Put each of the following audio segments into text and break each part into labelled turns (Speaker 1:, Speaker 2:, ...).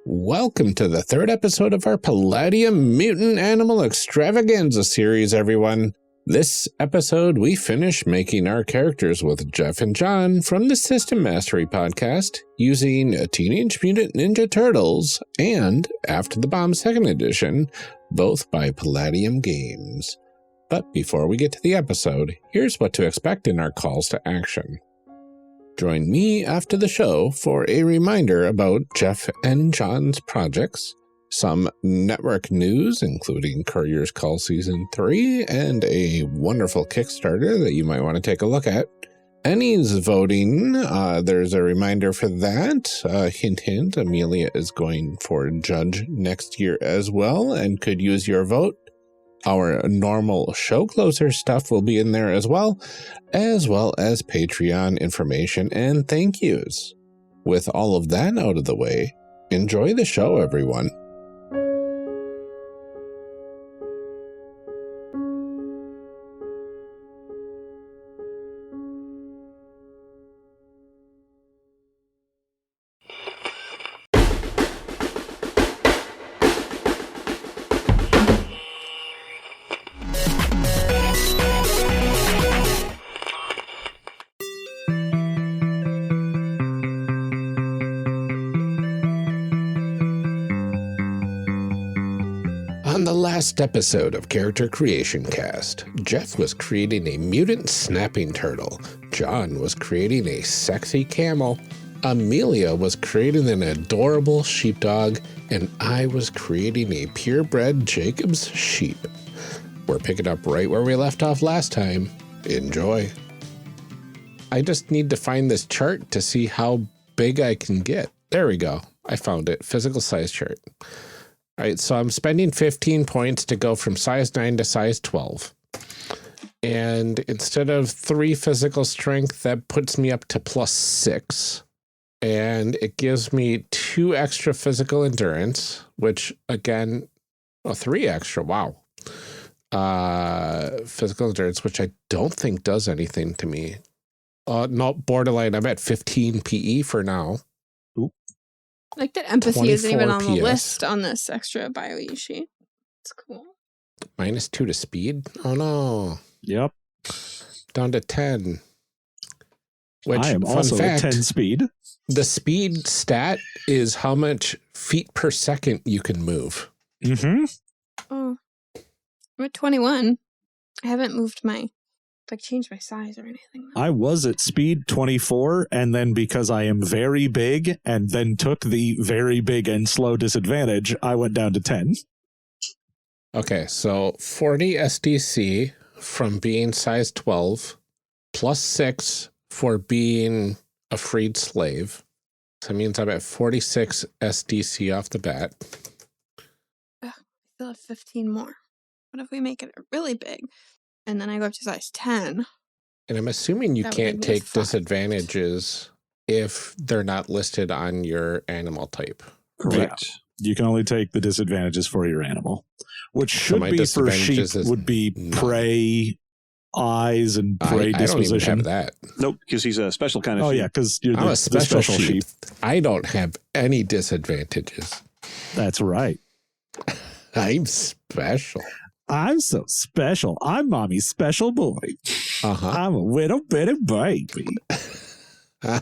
Speaker 1: Welcome to the third episode of our Palladium Mutant Animal Extravaganza series, everyone. This episode, we finish making our characters with Jef and Jon from the System Mastery podcast using Teenage Mutant Ninja Turtles and After the Bomb 2nd Edition, both by Palladium Games. But before we get to the episode, here's what to expect in our calls to action. Join me after the show for a reminder about Jef and Jon's projects, some network news, including Courier's Call Season 3, and a wonderful Kickstarter that you might want to take a look at. Ennies Voting, there's a reminder for that. Hint, hint, Amelia is going for judge next year as well and could use your vote. Our normal show closer stuff will be in there as well as Patreon information and thank yous. With all of that out of the way, enjoy the show, everyone. On the last episode of Character Creation Cast, Jef was creating a mutant snapping turtle, Jon was creating a sexy camel, Amelia was creating an adorable sheepdog, and I was creating a purebred Jacob's sheep. We're picking up right where we left off last time. Enjoy. I just need to find this chart to see how big I can get. There we go. I found it. Physical size chart. All right, so I'm spending 15 points to go from size 9 to size 12. And instead of 3 physical strength, that puts me up to +6. And it gives me 2 extra physical endurance, which again, 3 extra, wow. Physical endurance, which I don't think does anything to me. Not borderline, I'm at 15 PE for now.
Speaker 2: I like that empathy isn't even on the
Speaker 1: PS.
Speaker 2: list on this extra bio-e sheet. It's cool.
Speaker 1: -2 to speed? Oh no.
Speaker 3: Yep.
Speaker 1: Down to 10. Which,
Speaker 3: I am
Speaker 1: fun
Speaker 3: also
Speaker 1: fact,
Speaker 3: at 10 speed.
Speaker 1: The speed stat is how much feet per second you can move.
Speaker 3: Mm-hmm.
Speaker 2: Oh, I'm at 21. I haven't moved changed my size or anything.
Speaker 3: I was at speed 24, and then because I am very big and then took the very big and slow disadvantage, I went down to 10.
Speaker 1: Okay, so 40 SDC from being size 12, +6 for being a freed slave. So that means I'm at 46 SDC off the bat.
Speaker 2: I still have 15 more. What if we make it really big? And then I go up to size 10.
Speaker 1: And I'm assuming you
Speaker 2: That would
Speaker 1: can't
Speaker 2: make me
Speaker 1: take
Speaker 2: 5.
Speaker 1: disadvantages if they're not listed on your animal type.
Speaker 3: Correct. Yeah. You can only take the disadvantages for your animal, which should
Speaker 1: my
Speaker 3: be for
Speaker 1: disadvantages
Speaker 3: sheep
Speaker 1: is
Speaker 3: would be
Speaker 1: none.
Speaker 3: prey eyes and prey
Speaker 1: I
Speaker 3: disposition.
Speaker 1: don't even have that.
Speaker 4: Nope, because he's a special kind of sheep.
Speaker 3: Yeah, because you're
Speaker 1: I'm
Speaker 3: the
Speaker 1: a special
Speaker 3: sheep.
Speaker 1: I don't have any disadvantages.
Speaker 3: That's right.
Speaker 1: I'm special.
Speaker 3: I'm so special. I'm mommy's special boy. I'm a little bitty baby.
Speaker 1: Now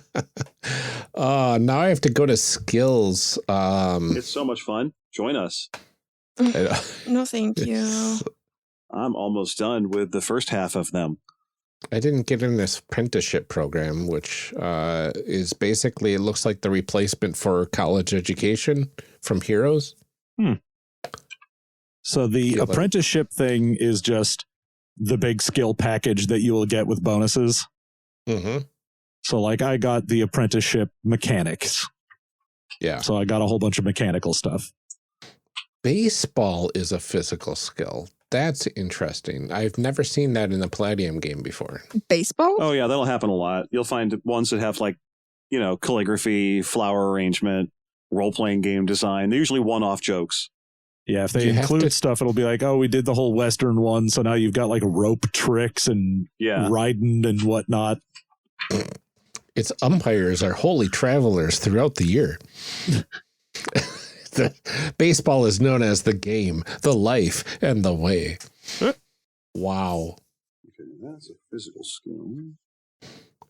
Speaker 1: I have to go to skills.
Speaker 4: It's so much fun. Join us.
Speaker 2: No, thank you.
Speaker 4: I'm almost done with the first half of them.
Speaker 1: I didn't get in this apprenticeship program, which is basically, it looks like the replacement for college education from Heroes.
Speaker 3: So the apprenticeship thing is just the big skill package that you will get with bonuses.
Speaker 1: Mm-hmm.
Speaker 3: So like I got the apprenticeship mechanics.
Speaker 1: Yeah.
Speaker 3: So I got a whole bunch of mechanical stuff.
Speaker 1: Baseball is a physical skill. That's interesting. I've never seen that in the Palladium game before.
Speaker 2: Baseball?
Speaker 4: Oh, yeah, that'll happen a lot. You'll find ones that have calligraphy, flower arrangement, role-playing game design. They're usually one-off jokes.
Speaker 3: Yeah, if they include stuff, it'll be like, oh, we did the whole Western one, so now you've got like rope tricks and riding and whatnot.
Speaker 1: Its umpires are holy travelers throughout the year. Baseball is known as the game, the life, and the way. Wow.
Speaker 4: Okay, that's a physical skill.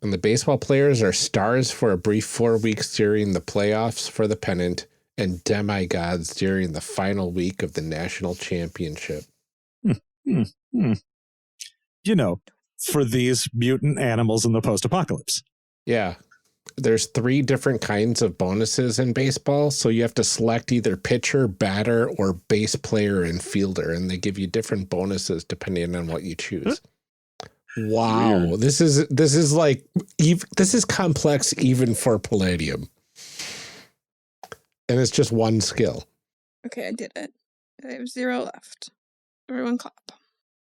Speaker 1: And the baseball players are stars for a brief 4 weeks during the playoffs for the pennant and demigods during the final week of the national championship.
Speaker 3: You know, for these mutant animals in the post-apocalypse.
Speaker 1: Yeah. There's 3 different kinds of bonuses in baseball, so you have to select either pitcher, batter, or base player and fielder, and they give you different bonuses depending on what you choose. Wow,
Speaker 4: Weird.
Speaker 1: this is like this is complex even for Palladium, and it's just one skill.
Speaker 2: Okay, I did it. I have 0 left. Everyone clap.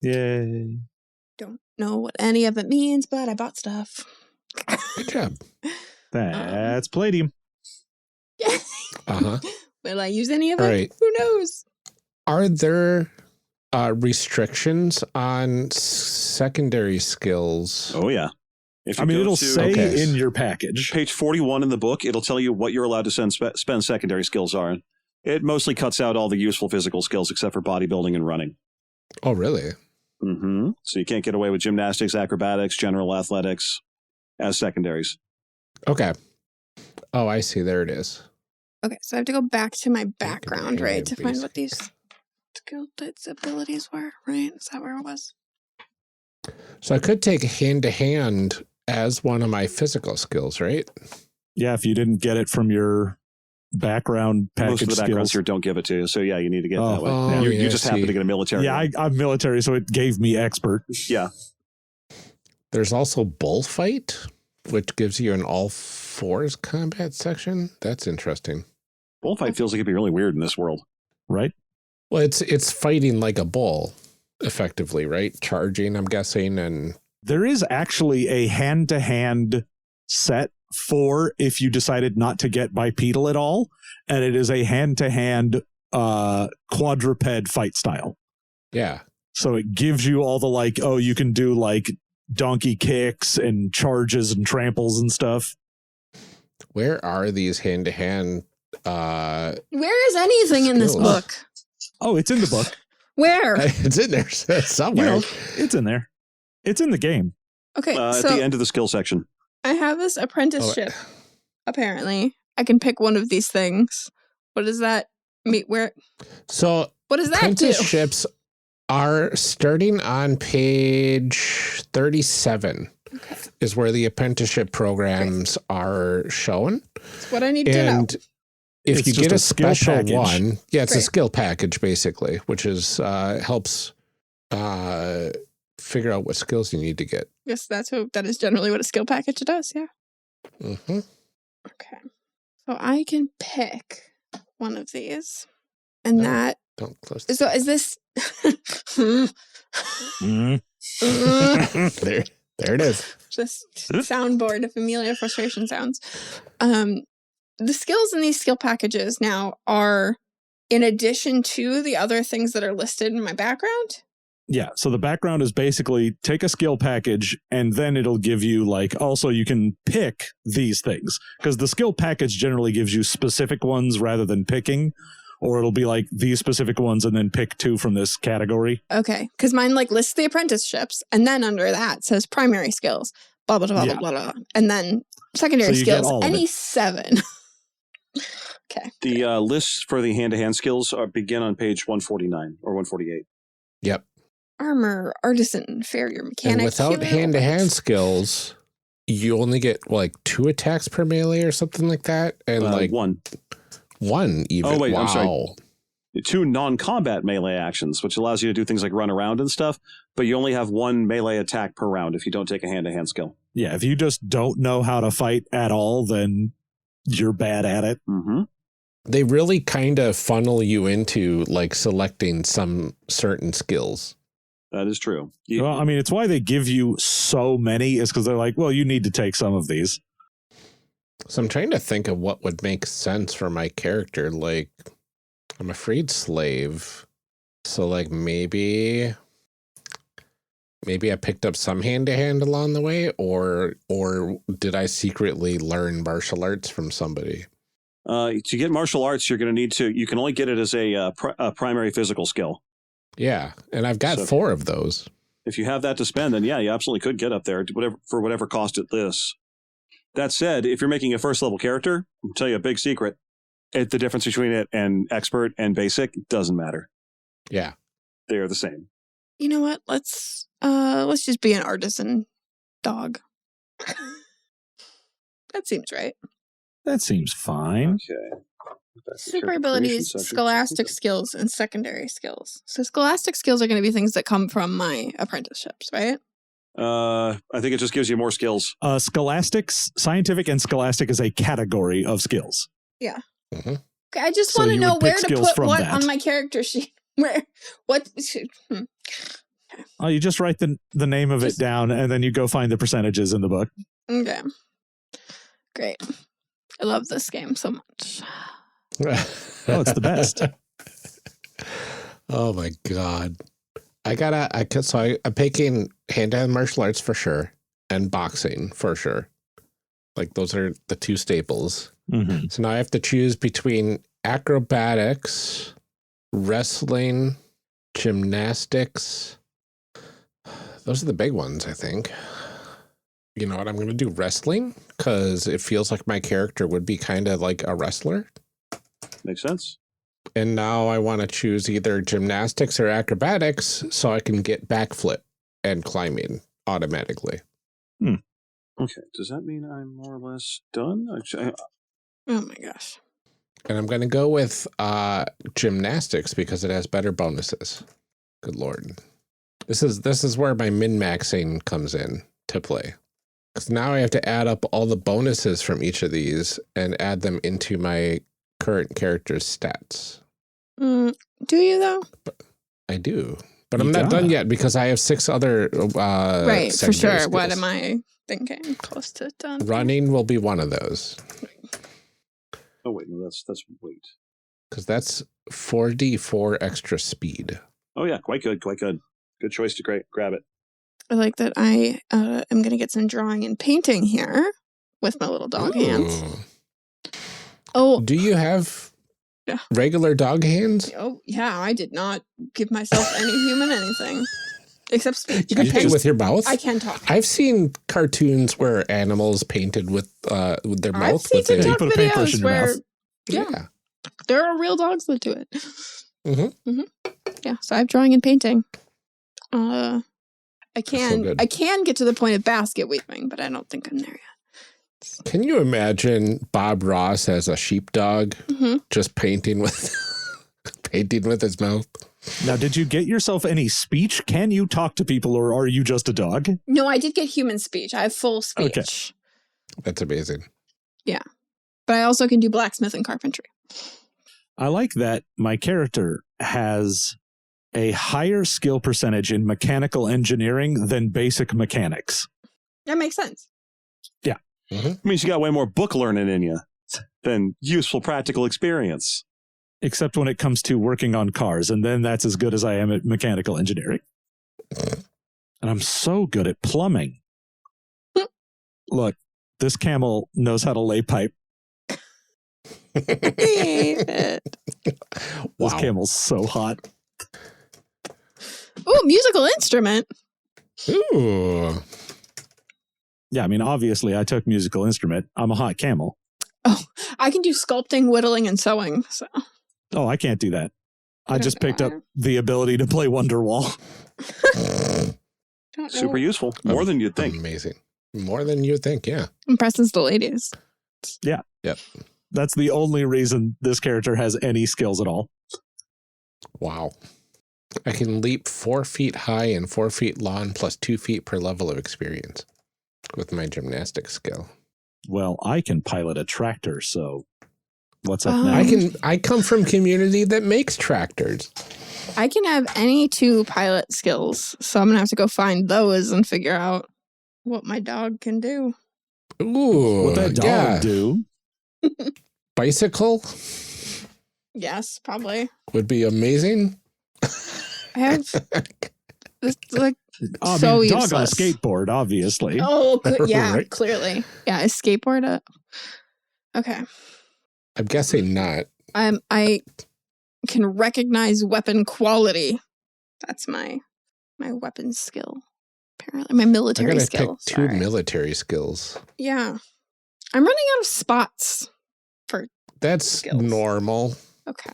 Speaker 3: Yay.
Speaker 2: Don't know what any of it means, but I bought stuff.
Speaker 1: Good job.
Speaker 3: That's Palladium.
Speaker 1: Uh-huh.
Speaker 2: Will I use any of it?
Speaker 1: All right.
Speaker 2: Who knows?
Speaker 1: Are there restrictions on secondary skills?
Speaker 4: Oh, yeah. If you
Speaker 3: I mean,
Speaker 4: go
Speaker 3: it'll
Speaker 4: to
Speaker 3: say in your package.
Speaker 4: page 41 in the book, it'll tell you what you're allowed to spend secondary skills on. It mostly cuts out all the useful physical skills except for bodybuilding and running.
Speaker 1: Oh, really?
Speaker 4: Mm-hmm. So you can't get away with gymnastics, acrobatics, general athletics as secondaries.
Speaker 1: Okay. Oh, I see. There it is.
Speaker 2: Okay, so I have to go back to my background,
Speaker 1: Yeah,
Speaker 2: right, to find what
Speaker 1: basic.
Speaker 2: these skill abilities were, right? Is that where it was?
Speaker 1: So I could take hand-to-hand as one of my physical skills, right?
Speaker 3: Yeah, if you didn't get it from your background package
Speaker 4: Most of the backgrounds
Speaker 3: skills.
Speaker 4: here don't give it to you. So, yeah, you need to get it that way.
Speaker 1: Oh,
Speaker 4: you
Speaker 1: yeah,
Speaker 4: just happen
Speaker 1: see.
Speaker 4: to get a military
Speaker 3: Yeah,
Speaker 4: one.
Speaker 3: I'm military, so it gave me expert.
Speaker 4: Yeah.
Speaker 1: There's also bullfight, which gives you an all-fours combat section. That's interesting.
Speaker 4: Bullfight feels like it'd be really weird in this world.
Speaker 3: Right?
Speaker 1: Well, it's fighting like a bull, effectively, right? Charging, I'm guessing, and
Speaker 3: There is actually a hand-to-hand set for if you decided not to get bipedal at all, and it is a hand-to-hand quadruped fight style.
Speaker 1: yeah.
Speaker 3: So it gives you all the like, oh, you can do like donkey kicks and charges and tramples and stuff.
Speaker 1: Where are these hand-to-hand?
Speaker 2: Where is anything in this
Speaker 1: Skills.
Speaker 2: book?
Speaker 3: Oh, it's in the book.
Speaker 2: Where?
Speaker 1: It's in there
Speaker 3: You
Speaker 1: somewhere.
Speaker 3: know, it's in there. It's in the game.
Speaker 2: Okay,
Speaker 4: At
Speaker 2: so
Speaker 4: the end of the skill section.
Speaker 2: I have this apprenticeship. Apparently, I can pick one of these things. What does that mean? Where?
Speaker 1: So
Speaker 2: What does that do?
Speaker 1: apprenticeships are starting on page 37 is where the apprenticeship programs are shown.
Speaker 2: That's what I need to know.
Speaker 1: And if
Speaker 3: It's
Speaker 1: you
Speaker 3: just
Speaker 1: get
Speaker 3: a
Speaker 1: a
Speaker 3: skill
Speaker 1: special
Speaker 3: package.
Speaker 1: one, yeah, it's a
Speaker 2: Great.
Speaker 1: skill package basically, which is helps figure out what skills you need to get.
Speaker 2: Yes, that is generally what a skill package does. Yeah.
Speaker 1: Mm-hmm.
Speaker 2: Okay. So I can pick one of these, and
Speaker 1: No.
Speaker 2: that.
Speaker 1: Don't close.
Speaker 2: So is this?
Speaker 1: There it is.
Speaker 2: Just soundboard of Amelia frustration sounds. The skills in these skill packages now are in addition to the other things that are listed in my background.
Speaker 3: Yeah, so the background is basically take a skill package and then it'll give you like, also you can pick these things because the skill package generally gives you specific ones rather than picking, or it'll be like these specific ones and then pick 2 from this category.
Speaker 2: Okay, because mine like lists the apprenticeships, and then under that says primary skills, blah blah blah
Speaker 3: Yeah.
Speaker 2: blah blah, and then secondary
Speaker 3: So you get
Speaker 2: skills,
Speaker 3: all of
Speaker 2: any
Speaker 3: it.
Speaker 2: 7. Okay.
Speaker 4: The lists for the hand-to-hand skills begin on page 149 or 148.
Speaker 1: Yep.
Speaker 2: Armor, artisan, farrier, mechanic.
Speaker 1: And without
Speaker 2: healer,
Speaker 1: hand-to-hand
Speaker 2: wit.
Speaker 1: skills, you only get like 2 attacks per melee or something like that, and like
Speaker 4: One.
Speaker 1: even.
Speaker 4: Oh, wait,
Speaker 1: wow.
Speaker 4: I'm sorry. 2 non-combat melee actions, which allows you to do things like run around and stuff, but you only have 1 melee attack per round if you don't take a hand-to-hand skill.
Speaker 3: Yeah, if you just don't know how to fight at all, then you're bad at it.
Speaker 4: Mm-hmm.
Speaker 1: They really kind of funnel you into like selecting some certain skills.
Speaker 4: That is true.
Speaker 3: Well, I mean, it's why they give you so many is because they're like, well, you need to take some of these.
Speaker 1: So I'm trying to think of what would make sense for my character. Like, I'm a freed slave. So like maybe I picked up some hand-to-hand along the way, or did I secretly learn martial arts from somebody?
Speaker 4: To get martial arts, you're going to need to. You can only get it as a primary physical skill.
Speaker 1: Yeah, and I've got 4 of those.
Speaker 4: If you have that to spend, then yeah, you absolutely could get up there for whatever cost it lists. That said, if you're making a first level character, I'll tell you a big secret. The difference between it and expert and basic doesn't matter.
Speaker 1: Yeah.
Speaker 4: They are the same.
Speaker 2: You know what? Let's just be an artisan dog. That seems right.
Speaker 3: That seems fine.
Speaker 4: Okay.
Speaker 2: Super abilities, scholastic skills, and secondary skills. So scholastic skills are going to be things that come from my apprenticeships, right?
Speaker 4: I think it just gives you more skills.
Speaker 3: Scientific and scholastic is a category of skills.
Speaker 2: Yeah.
Speaker 1: Mm-hmm.
Speaker 2: Okay, I just want to know where to put what
Speaker 3: that.
Speaker 2: on my character sheet.
Speaker 3: Oh, you just write the name of it down, and then you go find the percentages in the book.
Speaker 2: Okay. Great. I love this game so much.
Speaker 3: Oh, it's the best.
Speaker 1: Oh my God. I'm picking hand-to-hand martial arts for sure, and boxing for sure. Like those are the 2 staples.
Speaker 3: Mm-hmm.
Speaker 1: So now I have to choose between acrobatics, wrestling, gymnastics. Those are the big ones, I think. You know what? I'm going to do wrestling because it feels like my character would be kind of like a wrestler.
Speaker 4: Makes sense.
Speaker 1: And now I want to choose either gymnastics or acrobatics so I can get backflip and climbing automatically.
Speaker 4: Okay. Does that mean I'm more or less done?
Speaker 2: Oh my gosh.
Speaker 1: And I'm going to go with gymnastics because it has better bonuses. Good Lord. This is where my min-maxing comes in to play. Because now I have to add up all the bonuses from each of these and add them into my current character's stats.
Speaker 2: Do you though?
Speaker 1: I do. But I'm not done yet because I have 6 other
Speaker 2: right, for sure.
Speaker 1: skills.
Speaker 2: What am I thinking? Close to done.
Speaker 1: Running will be one of those.
Speaker 4: Oh wait, no, that's weight.
Speaker 1: Because that's 4d4 extra speed.
Speaker 4: Oh yeah, quite good. Good choice to grab it.
Speaker 2: I like that I am going to get some drawing and painting here with my little dog hands. Oh.
Speaker 1: Do you have regular dog hands?
Speaker 2: Oh, yeah. I did not give myself any human anything. Except speech.
Speaker 1: You can paint with your mouth?
Speaker 2: I can talk.
Speaker 1: I've seen cartoons where animals painted with their mouth.
Speaker 2: I've seen TikTok
Speaker 3: put a paintbrush in
Speaker 2: videos
Speaker 3: your
Speaker 2: where,
Speaker 3: mouth.
Speaker 2: yeah, there are real dogs that do it.
Speaker 1: Mm-hmm.
Speaker 2: Yeah, so I have drawing and painting. I can get to the point of basket weaving, but I don't think I'm there yet.
Speaker 1: Can you imagine Bob Ross as a sheepdog just painting with his mouth?
Speaker 3: Now, did you get yourself any speech? Can you talk to people, or are you just a dog?
Speaker 2: No, I did get human speech. I have full speech.
Speaker 1: Okay. That's amazing.
Speaker 2: Yeah. But I also can do blacksmith and carpentry.
Speaker 3: I like that my character has a higher skill percentage in mechanical engineering than basic mechanics.
Speaker 2: That makes sense.
Speaker 3: Yeah.
Speaker 4: It means you got way more book learning in you than useful practical experience.
Speaker 3: Except when it comes to working on cars, and then that's as good as I am at mechanical engineering. And I'm so good at plumbing. Look, this camel knows how to lay pipe. This camel's so hot.
Speaker 2: Ooh, musical instrument.
Speaker 1: Ooh.
Speaker 3: Yeah, I mean, obviously, I took musical instrument. I'm a hot camel.
Speaker 2: Oh, I can do sculpting, whittling, and sewing. So.
Speaker 3: Oh, I can't do that. I just picked up the ability to play Wonderwall.
Speaker 4: Super useful. More than you'd think.
Speaker 1: Amazing. More than you'd think, yeah.
Speaker 2: Impresses the ladies.
Speaker 3: Yeah.
Speaker 1: Yep.
Speaker 3: That's the only reason this character has any skills at all.
Speaker 1: Wow. I can leap 4 feet high and 4 feet long plus 2 feet per level of experience with my gymnastics skill.
Speaker 3: Well, I can pilot a tractor, so what's up now?
Speaker 1: I come from community that makes tractors.
Speaker 2: I can have any 2 pilot skills, so I'm going to have to go find those and figure out what my dog can do.
Speaker 1: Ooh.
Speaker 3: What that dog do?
Speaker 1: Bicycle?
Speaker 2: Yes, probably.
Speaker 1: Would be amazing.
Speaker 2: I have this, like,
Speaker 3: I
Speaker 2: so
Speaker 3: mean,
Speaker 2: useless.
Speaker 3: dog on a skateboard, obviously.
Speaker 2: Oh, yeah,
Speaker 1: Right.
Speaker 2: Clearly. Yeah, is skateboard a... Okay.
Speaker 1: I'm guessing not.
Speaker 2: I can recognize weapon quality. That's my weapon skill. Apparently, my military
Speaker 1: I gotta
Speaker 2: skill.
Speaker 1: pick two military skills.
Speaker 2: Yeah, I'm running out of spots for.
Speaker 1: That's
Speaker 2: skills.
Speaker 1: Normal.
Speaker 2: Okay.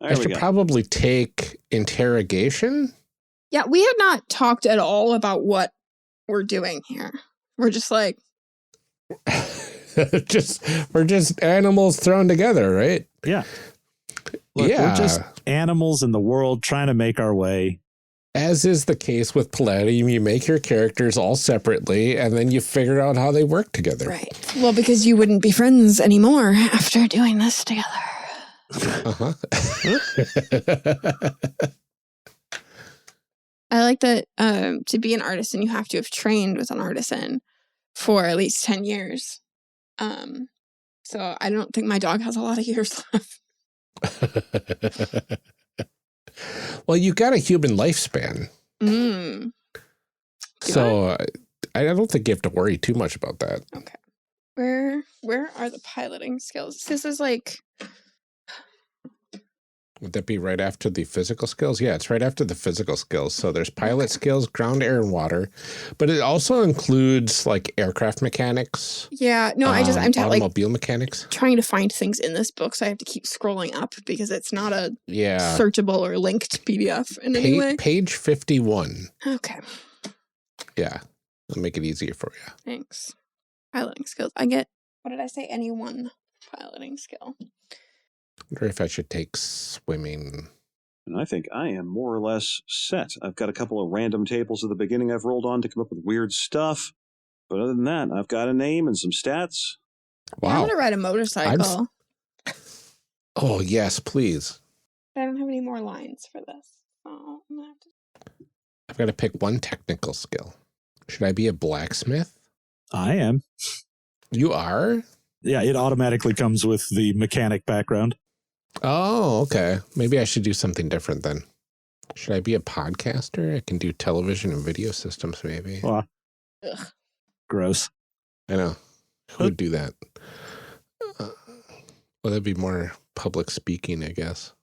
Speaker 1: I should probably take interrogation.
Speaker 2: Yeah, we had not talked at all about what we're doing here. We're just like
Speaker 1: we're just animals thrown together, right?
Speaker 3: Yeah. Look, we're just animals in the world trying to make our way.
Speaker 1: As is the case with Palladium, you make your characters all separately, and then you figure out how they work together.
Speaker 2: Right. Well, because you wouldn't be friends anymore after doing this together.
Speaker 1: Uh-huh.
Speaker 2: I like that to be an artisan, you have to have trained with an artisan for at least 10 years. So I don't think my dog has a lot of years left.
Speaker 1: Well, you got a human lifespan. So I don't think you have to worry too much about that.
Speaker 2: Okay. Where are the piloting skills? This is like...
Speaker 1: Would that be right after the physical skills? Yeah, it's right after the physical skills. So there's pilot skills, ground, air, and water. But it also includes like aircraft mechanics.
Speaker 2: Yeah, no, I'm
Speaker 1: automobile mechanics.
Speaker 2: Trying to find things in this book, so I have to keep scrolling up because it's not a searchable or linked PDF in any way.
Speaker 1: Page 51.
Speaker 2: Okay.
Speaker 1: Yeah, I'll make it easier for you.
Speaker 2: Thanks. Piloting skills. I get, what did I say? Any one piloting skill.
Speaker 1: I wonder if I should take swimming.
Speaker 4: And I think I am more or less set. I've got a couple of random tables at the beginning I've rolled on to come up with weird stuff. But other than that, I've got a name and some stats.
Speaker 1: Wow.
Speaker 2: Yeah, I'm going to ride a motorcycle.
Speaker 1: Oh, yes, please.
Speaker 2: I don't have any more lines for this. Oh, I'm gonna have to...
Speaker 1: I've got to pick one technical skill. Should I be a blacksmith?
Speaker 3: I am.
Speaker 1: You are?
Speaker 3: Yeah, it automatically comes with the mechanic background.
Speaker 1: Oh, okay. Maybe I should do something different then. Should I be a podcaster? I can do television and video systems, maybe.
Speaker 3: Ugh. Gross.
Speaker 1: I know. Who would do that? Well, that'd be more public speaking, I guess.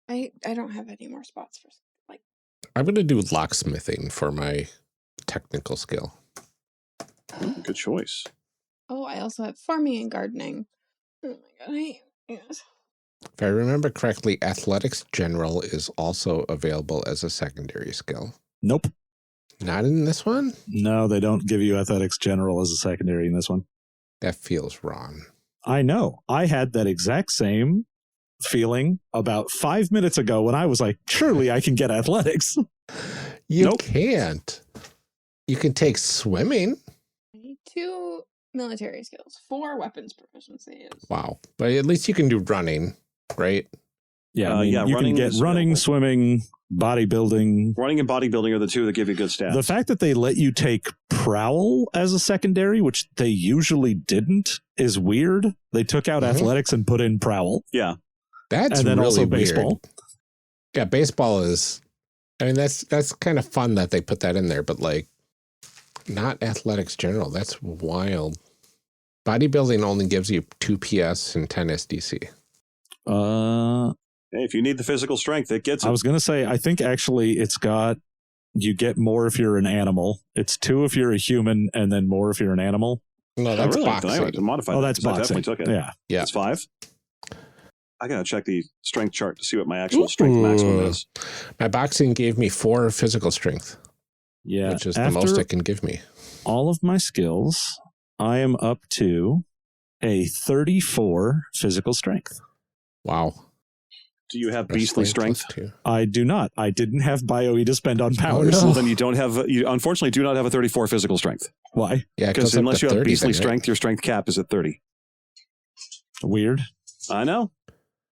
Speaker 2: I don't have any more spots for, like...
Speaker 1: I'm going to do locksmithing for my technical skill.
Speaker 4: Good choice.
Speaker 2: Oh, I also have farming and gardening. Oh my god, I hate it.
Speaker 1: If I remember correctly, athletics general is also available as a secondary skill.
Speaker 3: Nope.
Speaker 1: Not in this one?
Speaker 3: No, they don't give you athletics general as a secondary in this one.
Speaker 1: That feels wrong.
Speaker 3: I know. I had that exact same feeling about 5 minutes ago when I was like, surely I can get athletics.
Speaker 1: You can't. You can take swimming.
Speaker 2: I need 2 military skills, 4 weapons proficiencies.
Speaker 1: Wow. But at least you can do running, right?
Speaker 3: Yeah, you can get running, swimming, bodybuilding.
Speaker 4: Running and bodybuilding are the 2 that give you good stats.
Speaker 3: The fact that they let you take prowl as a secondary, which they usually didn't, is weird. They took out athletics and put in prowl.
Speaker 4: Yeah.
Speaker 1: That's
Speaker 3: and then
Speaker 1: really
Speaker 3: also
Speaker 1: weird.
Speaker 3: baseball.
Speaker 1: Yeah, baseball is, I mean, that's kind of fun that they put that in there, but like, not athletics general. That's wild. Bodybuilding only gives you 2 PS and 10 SDC.
Speaker 4: Hey, if you need the physical strength, it gets it.
Speaker 3: I was going to say, I think actually it's got, you get more if you're an animal. It's 2 if you're a human, and then more if you're an animal.
Speaker 1: No, that's
Speaker 4: really?
Speaker 1: boxing.
Speaker 4: I have to modify
Speaker 3: that's
Speaker 4: that, 'cause
Speaker 3: boxing.
Speaker 4: I definitely took it.
Speaker 3: Yeah.
Speaker 4: It's 5. I got to check the strength chart to see what my actual strength maximum is.
Speaker 1: My boxing gave me 4 physical strength.
Speaker 3: Yeah.
Speaker 1: Which is the most it can give me.
Speaker 3: All of my skills, I am up to a 34 physical strength.
Speaker 1: Wow.
Speaker 4: Do you have beastly strength?
Speaker 3: I do not. I didn't have BioE to spend on powers.
Speaker 1: Oh, no.
Speaker 4: Well, then you unfortunately do not have a 34 physical strength.
Speaker 3: Why?
Speaker 1: Yeah,
Speaker 4: because unless you have beastly strength, your strength cap is at 30.
Speaker 3: Weird.
Speaker 4: I know.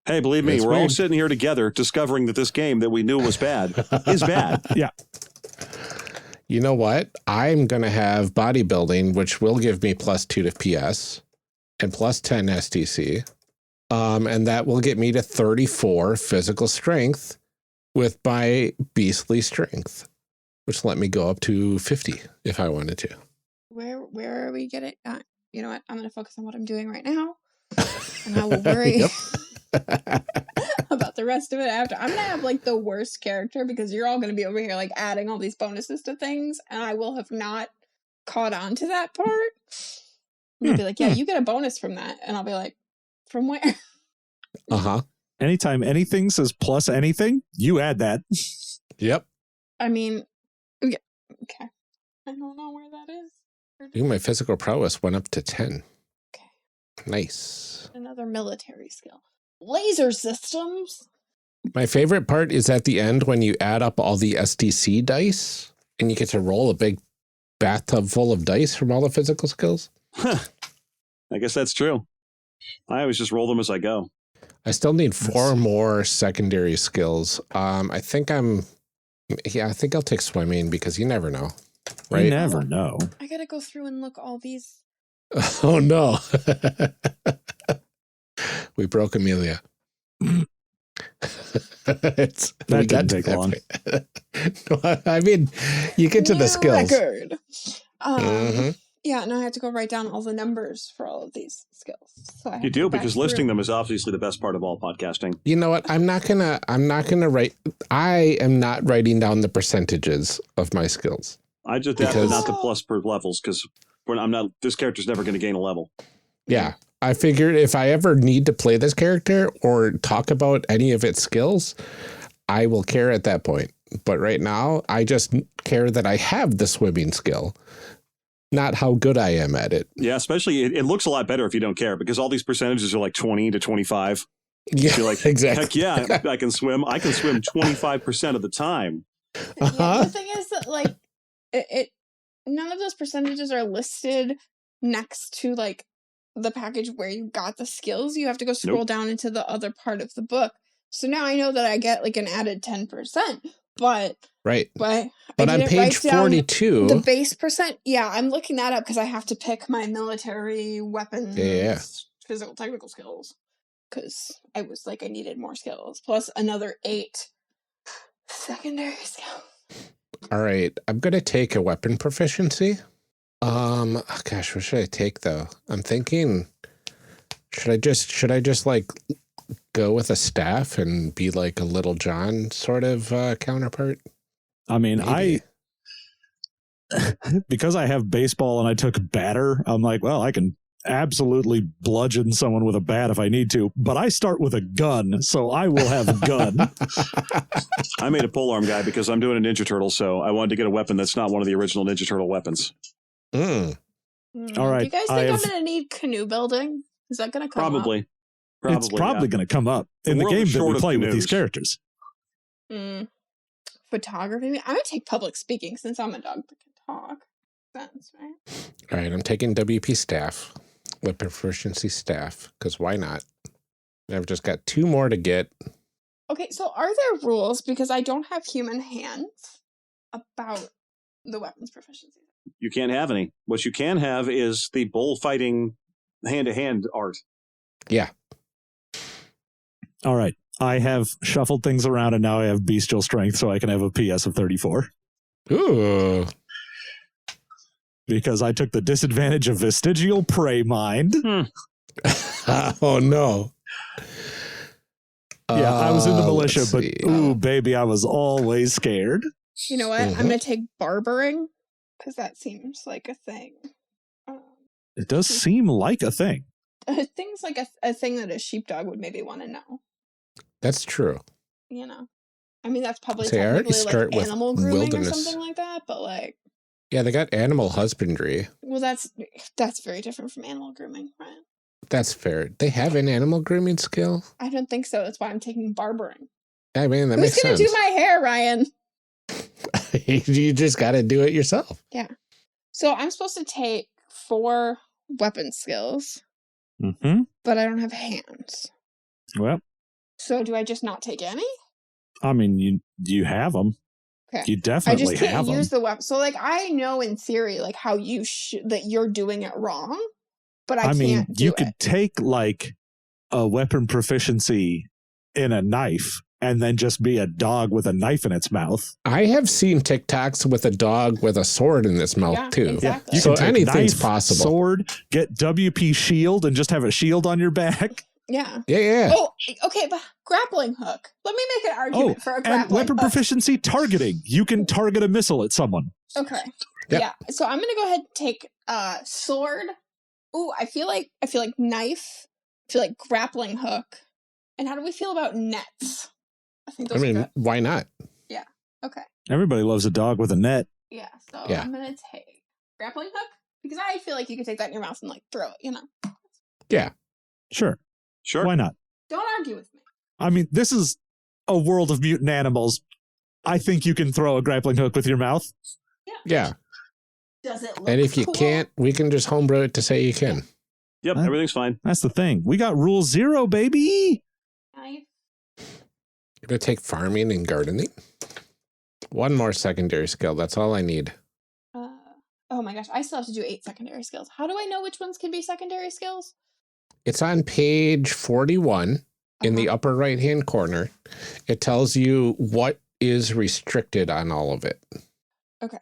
Speaker 4: Hey, believe me, we're all sitting here together discovering that this game that we knew was bad is bad.
Speaker 3: Yeah.
Speaker 1: You know what? I'm going to have bodybuilding, which will give me +2 to PS and +10 STC. And that will get me to 34 physical strength with my beastly strength, which let me go up to 50 if I wanted to.
Speaker 2: Where are we getting? You know what? I'm going to focus on what I'm doing right now. And I will worry
Speaker 1: Yep.
Speaker 2: about the rest of it after. I'm gonna have like the worst character because you're all gonna be over here like adding all these bonuses to things, and I will have not caught on to that part. And you'll be like, yeah, you get a bonus from that. And I'll be like, from where?
Speaker 1: Uh-huh.
Speaker 3: Anytime anything says plus anything, you add that.
Speaker 1: Yep.
Speaker 2: I mean, yeah, okay. I don't know where that is.
Speaker 1: Ooh, my physical prowess went up to 10.
Speaker 2: Okay.
Speaker 1: Nice.
Speaker 2: Another military skill. Laser systems.
Speaker 1: My favorite part is at the end when you add up all the SDC dice and you get to roll a big bathtub full of dice from all the physical skills.
Speaker 4: Huh. I guess that's true. I always just roll them as I go.
Speaker 1: I still need 4 more secondary skills. I think I'll take swimming because you never know. Right?
Speaker 3: You never know.
Speaker 2: I gotta go through and look all these.
Speaker 1: Oh no. We broke Amelia.
Speaker 3: That didn't take long.
Speaker 1: No, I mean, you get to the skills.
Speaker 2: Record.
Speaker 1: Mhm.
Speaker 2: Yeah, now I have to go write down all the numbers for all of these skills. So I have
Speaker 4: You
Speaker 2: to
Speaker 4: do,
Speaker 2: go back
Speaker 4: because
Speaker 2: through.
Speaker 4: listing them is obviously the best part of all podcasting.
Speaker 1: You know what? I am not writing down the percentages of my skills.
Speaker 4: I just have
Speaker 1: Because-
Speaker 4: not the plus per levels because this character's never going to gain a level.
Speaker 1: Yeah. I figured if I ever need to play this character or talk about any of its skills, I will care at that point. But right now, I just care that I have the swimming skill, not how good I am at it.
Speaker 4: Yeah, especially it looks a lot better if you don't care because all these percentages are like 20 to 25.
Speaker 1: Yeah,
Speaker 4: You're like,
Speaker 1: exactly.
Speaker 4: heck yeah, I can swim. I can swim 25% of the time.
Speaker 1: Uh-huh.
Speaker 2: Yeah, the thing is that like none of those percentages are listed next to like the package where you got the skills. You have to go scroll down into the other part of the book. So now I know that I get like an added 10%, but
Speaker 1: Right.
Speaker 2: but
Speaker 1: But
Speaker 2: I
Speaker 1: on
Speaker 2: didn't
Speaker 1: page
Speaker 2: write down
Speaker 1: 42,
Speaker 2: the base percent. Yeah, I'm looking that up because I have to pick my military weapons, physical technical skills. Because I was like, I needed more skills plus another 8 secondary skills.
Speaker 1: all right, I'm going to take a weapon proficiency. Gosh, what should I take though? I'm thinking, should I just like go with a staff and be like a Little John sort of counterpart?
Speaker 3: I mean,
Speaker 1: Maybe.
Speaker 3: because I have baseball and I took batter, I'm like, well, I can absolutely bludgeon someone with a bat if I need to, but I start with a gun, so I will have a gun.
Speaker 4: I made a polearm guy because I'm doing a Ninja Turtle, so I wanted to get a weapon that's not one of the original Ninja Turtle weapons.
Speaker 1: Mm.
Speaker 3: All right,
Speaker 2: Do you guys
Speaker 3: I
Speaker 2: think I'm
Speaker 3: have-
Speaker 2: going to need canoe building? Is that going to come up?
Speaker 4: Probably.
Speaker 3: It's probably
Speaker 4: yeah.
Speaker 3: going to come up
Speaker 4: The
Speaker 3: in the
Speaker 4: world
Speaker 3: game
Speaker 4: is
Speaker 3: that
Speaker 4: short
Speaker 3: we
Speaker 4: of
Speaker 3: play with these
Speaker 4: canoes.
Speaker 3: characters.
Speaker 2: Photography? I'm going to take public speaking since I'm a dog that can talk. Sense, right?
Speaker 1: All right, I'm taking WP staff, weapon proficiency staff, because why not? I've just got 2 more to get.
Speaker 2: Okay, so are there rules, because I don't have human hands, about the weapons proficiency?
Speaker 4: You can't have any. What you can have is the bullfighting hand-to-hand art.
Speaker 1: Yeah.
Speaker 3: All right, I have shuffled things around and now I have bestial strength, so I can have a PS of 34.
Speaker 1: Ooh.
Speaker 3: Because I took the disadvantage of vestigial prey mind.
Speaker 1: Oh no.
Speaker 3: Yeah, I was in the militia,
Speaker 1: let's
Speaker 3: but
Speaker 1: see.
Speaker 3: ooh, baby, I was always scared.
Speaker 2: You know what?
Speaker 1: Mhm.
Speaker 2: I'm going to take barbering, because that seems like a thing.
Speaker 3: It does seem like a thing.
Speaker 2: Things like a thing that a sheepdog would maybe want to know.
Speaker 1: That's true.
Speaker 2: You know? I mean, that's probably
Speaker 1: See, I already
Speaker 2: technically
Speaker 1: start
Speaker 2: like
Speaker 1: with
Speaker 2: animal grooming
Speaker 1: wilderness.
Speaker 2: or something like that, but like,
Speaker 1: Yeah, they got animal husbandry.
Speaker 2: well, that's very different from animal grooming, right?
Speaker 1: That's fair. They have an animal grooming skill?
Speaker 2: I don't think so. That's why I'm taking barbering.
Speaker 1: I mean, that
Speaker 2: Who's
Speaker 1: makes
Speaker 2: gonna
Speaker 1: sense.
Speaker 2: do my hair, Ryan?
Speaker 1: You just got to do it yourself.
Speaker 2: So I'm supposed to take 4 weapon skills,
Speaker 3: Mm-hmm.
Speaker 2: but I don't have hands.
Speaker 3: Well,
Speaker 2: So do I just not take any?
Speaker 3: I mean, you have them.
Speaker 2: Okay.
Speaker 3: You
Speaker 2: I
Speaker 3: definitely
Speaker 2: just can't
Speaker 3: have them.
Speaker 2: use the weapon. So like I know in theory like how you that you're doing it wrong, but I
Speaker 3: mean,
Speaker 2: can't do
Speaker 3: you
Speaker 2: it.
Speaker 3: could take like a weapon proficiency in a knife and then just be a dog with a knife in its mouth.
Speaker 1: I have seen TikToks with a dog with a sword in its mouth too.
Speaker 2: Exactly.
Speaker 3: You
Speaker 1: So
Speaker 3: can take
Speaker 1: anything's
Speaker 3: knife,
Speaker 1: possible.
Speaker 3: Sword, get WP shield, and just have a shield on your back.
Speaker 2: Yeah.
Speaker 1: Yeah.
Speaker 2: Oh, okay, but grappling hook. Let me make an argument for a
Speaker 3: and
Speaker 2: grappling
Speaker 3: weapon
Speaker 2: hook.
Speaker 3: proficiency targeting. You can target a missile at someone.
Speaker 2: Okay.
Speaker 1: Yep.
Speaker 2: Yeah. So I'm gonna go ahead and take sword. Ooh, I feel like knife. I feel like grappling hook. And how do we feel about nets? I think
Speaker 1: I
Speaker 2: those are
Speaker 1: mean,
Speaker 2: good.
Speaker 1: why not?
Speaker 2: Okay.
Speaker 3: Everybody loves a dog with a net.
Speaker 2: Yeah. So
Speaker 1: Yeah.
Speaker 2: I'm gonna take grappling hook because I feel like you can take that in your mouth and like throw it.
Speaker 1: Yeah.
Speaker 3: Sure.
Speaker 4: Sure.
Speaker 3: Why not?
Speaker 2: Don't argue with me.
Speaker 3: I mean, this is a world of mutant animals. I think you can throw a grappling hook with your mouth.
Speaker 1: Yeah.
Speaker 2: Does it look
Speaker 1: And if you
Speaker 2: cool?
Speaker 1: can't, we can just homebrew it to say you can.
Speaker 4: Yep,
Speaker 3: Huh?
Speaker 4: everything's fine.
Speaker 3: That's the thing. We got rule 0, baby.
Speaker 2: Knife.
Speaker 1: You're going to take farming and gardening. One more secondary skill. That's all I need.
Speaker 2: Oh my gosh, I still have to do 8 secondary skills. How do I know which ones can be secondary skills?
Speaker 1: It's on page 41 in the upper right-hand corner. It tells you what is restricted on all of it.
Speaker 2: Okay.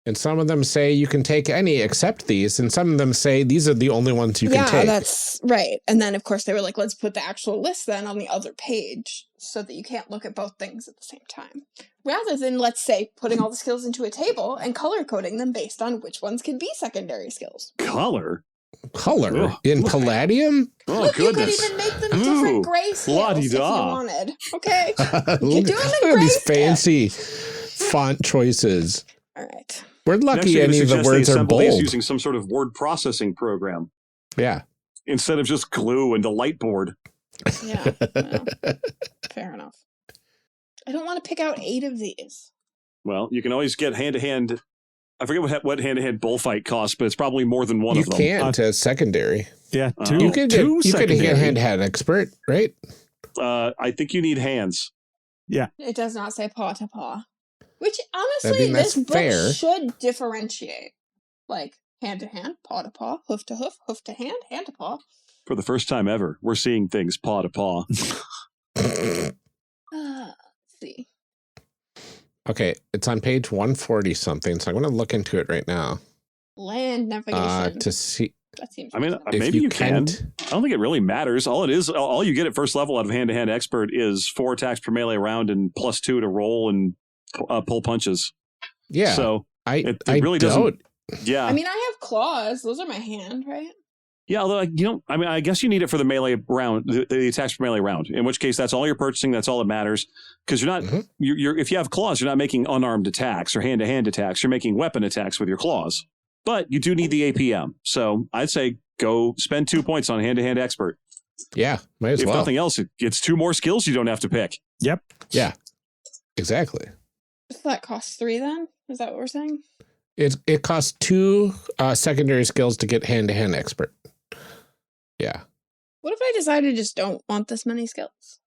Speaker 1: And some of them say you can take any except these, and some of them say these are the only ones you can take.
Speaker 2: Yeah, that's right. And then, of course, they were like, let's put the actual list then on the other page so that you can't look at both things at the same time. Rather than, let's say, putting all the skills into a table and color coding them based on which ones can be secondary skills.
Speaker 4: Color?
Speaker 1: Color
Speaker 4: Ugh.
Speaker 1: in Palladium?
Speaker 4: Oh,
Speaker 2: Look,
Speaker 4: goodness.
Speaker 2: you could even make them different gray scales if you
Speaker 4: la-di-da.
Speaker 2: wanted. Okay.
Speaker 1: Look
Speaker 2: do them in
Speaker 1: at these
Speaker 2: gray
Speaker 1: fancy font choices.
Speaker 2: All right.
Speaker 1: We're
Speaker 4: Next,
Speaker 1: lucky
Speaker 4: you're gonna
Speaker 1: any of the
Speaker 4: suggest they
Speaker 1: words are
Speaker 4: assemble these
Speaker 1: bold.
Speaker 4: using some sort of word processing program
Speaker 1: Yeah.
Speaker 4: instead of just glue and a light board.
Speaker 2: Yeah. Well, fair enough. I don't want to pick out 8 of these.
Speaker 4: Well, you can always get hand-to-hand. I forget what hand-to-hand bullfight costs, but it's probably more than one
Speaker 1: You
Speaker 4: of them.
Speaker 1: can't as secondary.
Speaker 3: Yeah,
Speaker 4: Oh.
Speaker 3: two,
Speaker 1: You could get,
Speaker 3: two
Speaker 1: you could get
Speaker 3: secondary.
Speaker 1: hand-to-hand expert, right?
Speaker 4: I think you need hands.
Speaker 2: It does not say paw to paw. Which,
Speaker 1: I
Speaker 2: honestly,
Speaker 1: mean,
Speaker 2: this
Speaker 1: that's
Speaker 2: book
Speaker 1: fair.
Speaker 2: should differentiate. Like, hand to hand, paw to paw, hoof to hoof, hoof to hand to paw.
Speaker 4: For the first time ever, we're seeing things paw to paw.
Speaker 2: Let's see.
Speaker 1: Okay, it's on page 140 something, so I'm going to look into it right now
Speaker 2: Land navigation.
Speaker 1: to see
Speaker 2: That seems
Speaker 4: I mean,
Speaker 2: reasonable.
Speaker 4: maybe you can.
Speaker 1: can't.
Speaker 4: I don't think it really matters. All it is, all you get at first level out of hand-to-hand expert is 4 attacks per melee round and +2 to roll and pull punches.
Speaker 1: Yeah,
Speaker 4: So
Speaker 1: I
Speaker 4: really doesn't-
Speaker 1: don't.
Speaker 4: yeah,
Speaker 2: I mean, I have claws. Those are my hand, right?
Speaker 4: yeah. Although I mean, I guess you need it for the melee round, the attacks per melee round. In which case, that's all you're purchasing. That's all that matters. Because you're not,
Speaker 1: Mhm.
Speaker 4: you're if you have claws, you're not making unarmed attacks or hand-to-hand attacks. You're making weapon attacks with your claws. But you do need the APM. So I'd say go spend 2 points on hand-to-hand expert.
Speaker 1: Yeah, might as
Speaker 4: If
Speaker 1: well.
Speaker 4: nothing else, it's 2 more skills you don't have to pick.
Speaker 3: Yep.
Speaker 1: Yeah, exactly.
Speaker 2: So that costs 3 then? Is that what we're saying?
Speaker 1: It costs 2 secondary skills to get hand-to-hand expert. Yeah.
Speaker 2: What if I decide I just don't want this many skills?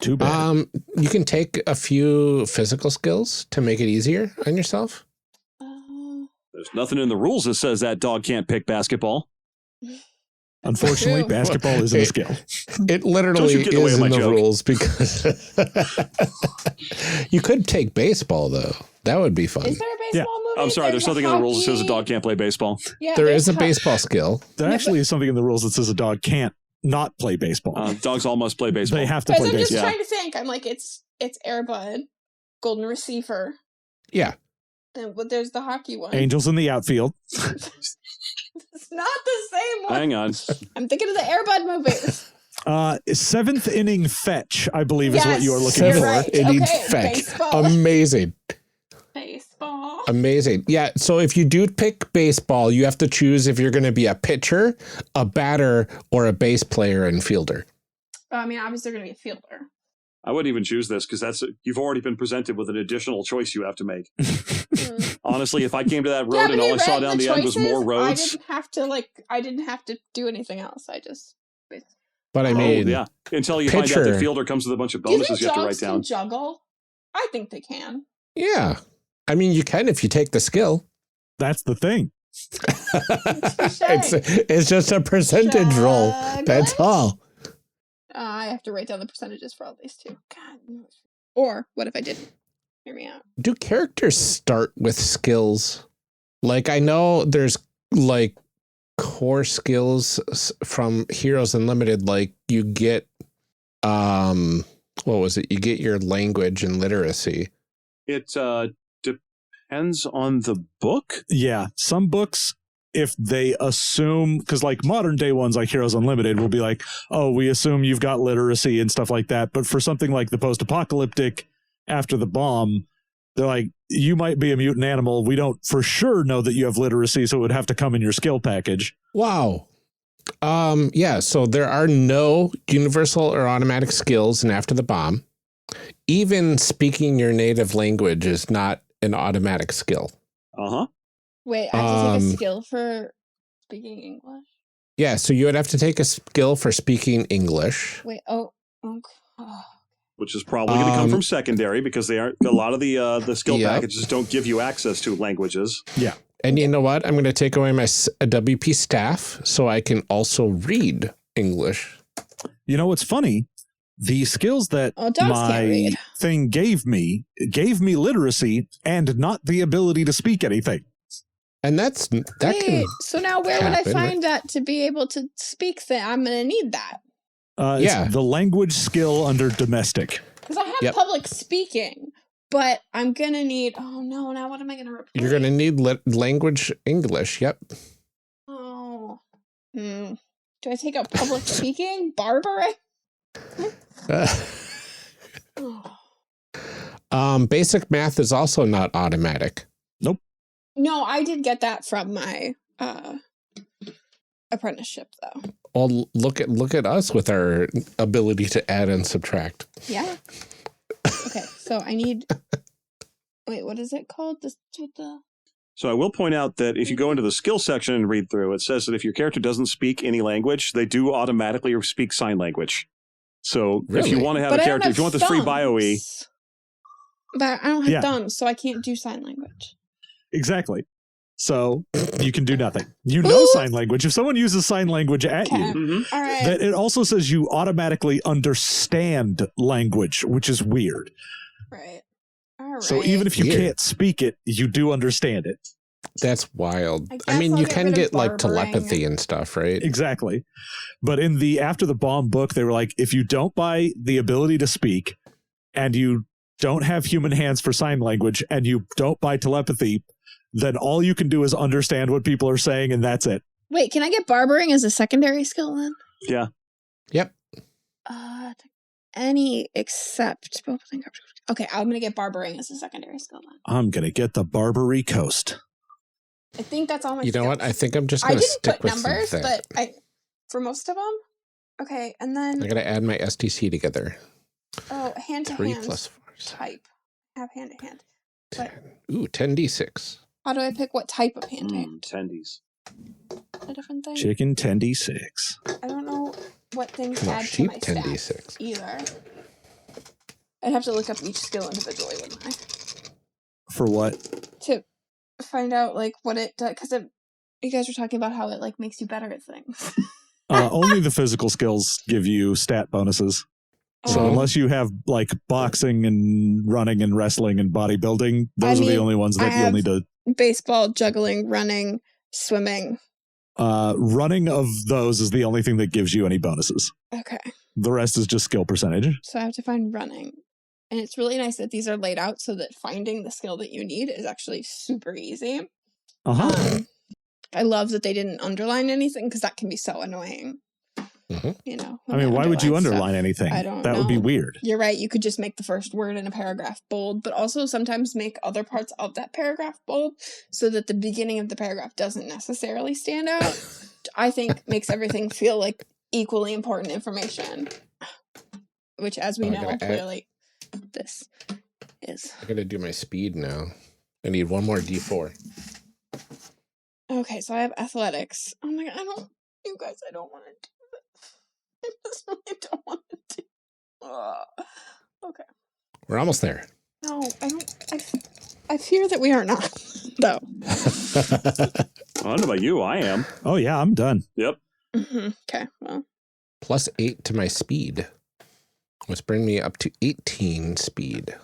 Speaker 3: Too bad.
Speaker 1: You can take a few physical skills to make it easier on yourself.
Speaker 4: There's nothing in the rules that says that dog can't pick basketball.
Speaker 3: Unfortunately,
Speaker 2: true.
Speaker 3: basketball isn't a skill.
Speaker 1: It literally
Speaker 4: Don't you get in the way
Speaker 1: is
Speaker 4: of
Speaker 1: in
Speaker 4: my
Speaker 1: the
Speaker 4: joke.
Speaker 1: rules because you could take baseball though. That would be fun.
Speaker 2: Is there a baseball movie?
Speaker 4: I'm sorry, there's something in the rules that says a dog can't play baseball.
Speaker 2: Yeah,
Speaker 1: There
Speaker 2: there's
Speaker 1: is a baseball skill.
Speaker 3: There
Speaker 2: Yeah,
Speaker 3: actually is something in the rules that says a dog can't not play baseball.
Speaker 4: Dogs all must play baseball.
Speaker 3: They have to
Speaker 2: Guys,
Speaker 3: play
Speaker 2: I'm just
Speaker 3: baseball.
Speaker 2: trying to think. I'm like, it's Air Bud, Golden Receiver,
Speaker 1: Yeah.
Speaker 2: but there's the hockey one.
Speaker 3: Angels in the outfield.
Speaker 2: It's not the same one.
Speaker 4: Hang on.
Speaker 2: I'm thinking of the Air Bud movies.
Speaker 3: 7th inning fetch, I believe, is what you are
Speaker 2: Yes,
Speaker 3: looking
Speaker 2: you're
Speaker 3: for.
Speaker 2: right.
Speaker 1: It needs
Speaker 2: Okay,
Speaker 1: fetch.
Speaker 2: baseball.
Speaker 1: Amazing.
Speaker 2: Baseball.
Speaker 1: Amazing. Yeah. So if you do pick baseball, you have to choose if you're going to be a pitcher, a batter, or a base player and fielder.
Speaker 2: I mean, obviously they're going to be a fielder.
Speaker 4: I wouldn't even choose this because you've already been presented with an additional choice you have to make. Honestly, if I came to that road and all I saw down the end was more roads.
Speaker 2: I didn't have to do anything else. I just.
Speaker 1: But I mean,
Speaker 4: yeah. Until you find out
Speaker 1: pitcher.
Speaker 4: the fielder comes with a bunch of
Speaker 2: Do you think
Speaker 4: bonuses you have to write
Speaker 2: dogs
Speaker 4: down.
Speaker 2: can juggle? I think they can.
Speaker 1: yeah. I mean, you can if you take the skill.
Speaker 3: That's the thing.
Speaker 1: It's just a percentage roll. That's all.
Speaker 2: I have to write down the percentages for all these too. God. Or what if I didn't? Hear me out.
Speaker 1: Do characters start with skills? Like, I know there's like core skills from Heroes Unlimited. Like you get, what was it? You get your language and literacy.
Speaker 4: It depends on the book.
Speaker 3: Yeah, some books, if they assume, because like modern day ones like Heroes Unlimited will be like, oh, we assume you've got literacy and stuff like that. But for something like the post-apocalyptic After the Bomb, they're like, you might be a mutant animal. We don't for sure know that you have literacy, so it would have to come in your skill package.
Speaker 1: Wow. Yeah, so there are no universal or automatic skills in After the Bomb. Even speaking your native language is not an automatic skill.
Speaker 4: Uh-huh.
Speaker 2: Wait, I have to take a skill for speaking English?
Speaker 1: Yeah, so you would have to take a skill for speaking English.
Speaker 2: Wait,
Speaker 4: Which is probably going to come from secondary because they aren't. A lot of the skill packages don't give you access to languages.
Speaker 3: Yeah.
Speaker 1: And you know what? I'm going to take away my WP staff so I can also read English.
Speaker 3: You know what's funny? The skills that my thing gave me literacy and not the ability to speak anything.
Speaker 1: And that can.
Speaker 2: So now where would I find that to be able to speak? I'm going to need that.
Speaker 3: It's the language skill under domestic.
Speaker 2: Because I have public speaking, but I'm going to need. Oh no! Now what am I going to replace?
Speaker 1: You're going to need language English. Yep.
Speaker 2: Oh. Do I take out public speaking? Barbering?
Speaker 1: Basic math is also not automatic.
Speaker 3: Nope.
Speaker 2: No, I did get that from my apprenticeship, though.
Speaker 1: Well, look at us with our ability to add and subtract.
Speaker 2: Yeah. Okay, so I need. Wait, what is it called?
Speaker 4: So I will point out that if you go into the skill section and read through, it says that if your character doesn't speak any language, they do automatically speak sign language. So if you want to have a character, if you want this free bio-y.
Speaker 2: But I don't have thumbs, so I can't do sign language.
Speaker 3: Exactly. So you can do nothing. You know sign language. If someone uses sign language at you,
Speaker 2: all right.
Speaker 3: that it also says you automatically understand language, which is weird.
Speaker 2: Right. All right.
Speaker 3: So even if you can't speak it, you do understand it.
Speaker 1: That's wild. I mean, you can get like telepathy and stuff, right?
Speaker 3: Exactly. But in the After the Bomb book, they were like, if you don't buy the ability to speak and you don't have human hands for sign language and you don't buy telepathy, then all you can do is understand what people are saying and that's it.
Speaker 2: Wait, can I get barbering as a secondary skill then?
Speaker 4: Yeah.
Speaker 1: Yep.
Speaker 2: Any except... Okay, I'm going to get barbering as a secondary skill then.
Speaker 3: I'm going to get the Barbary Coast.
Speaker 2: I think that's all my skills.
Speaker 1: You know what? I think I'm just going to stick with
Speaker 2: numbers,
Speaker 1: that.
Speaker 2: But for most of them. Okay, and then...
Speaker 1: I got to add my STC together.
Speaker 2: Oh, hand-to-hand
Speaker 1: 3 plus 4.
Speaker 2: Type. Have hand-to-hand.
Speaker 1: 10. Ooh, 10d6.
Speaker 2: How do I pick what type of hand-to-hand?
Speaker 4: Tendies.
Speaker 2: A different thing?
Speaker 3: Chicken 10d6.
Speaker 2: I don't know what things add to my
Speaker 1: 10d6
Speaker 2: stats either. I'd have to look up each skill individually, wouldn't I?
Speaker 3: For what?
Speaker 2: To find out like what it does, because you guys were talking about how it like makes you better at things.
Speaker 3: Only the physical skills give you stat bonuses. So unless you have like boxing and running and wrestling and bodybuilding, those are the only ones that you'll need to.
Speaker 2: Baseball, juggling, running, swimming.
Speaker 3: Running of those is the only thing that gives you any bonuses.
Speaker 2: Okay.
Speaker 3: The rest is just skill percentage.
Speaker 2: So I have to find running. And it's really nice that these are laid out so that finding the skill that you need is actually super easy. I love that they didn't underline anything because that can be so annoying. You know,
Speaker 3: I mean, why would you underline anything?
Speaker 2: I don't know.
Speaker 3: That would be weird.
Speaker 2: You're right. You could just make the first word in a paragraph bold, but also sometimes make other parts of that paragraph bold so that the beginning of the paragraph doesn't necessarily stand out. I think makes everything feel like equally important information, which as we know, clearly this is.
Speaker 1: I gotta do my speed now. I need one more D4.
Speaker 2: Okay, so I have athletics. Oh my god, I don't want to do this. I just really don't want to do. Okay.
Speaker 1: We're almost there.
Speaker 2: No, I don't. I fear that we are not, though.
Speaker 4: I don't know about you. I am.
Speaker 3: Oh, yeah, I'm done.
Speaker 4: Yep.
Speaker 2: Okay, well.
Speaker 1: plus 8 to my speed. Which bring me up to 18 speed.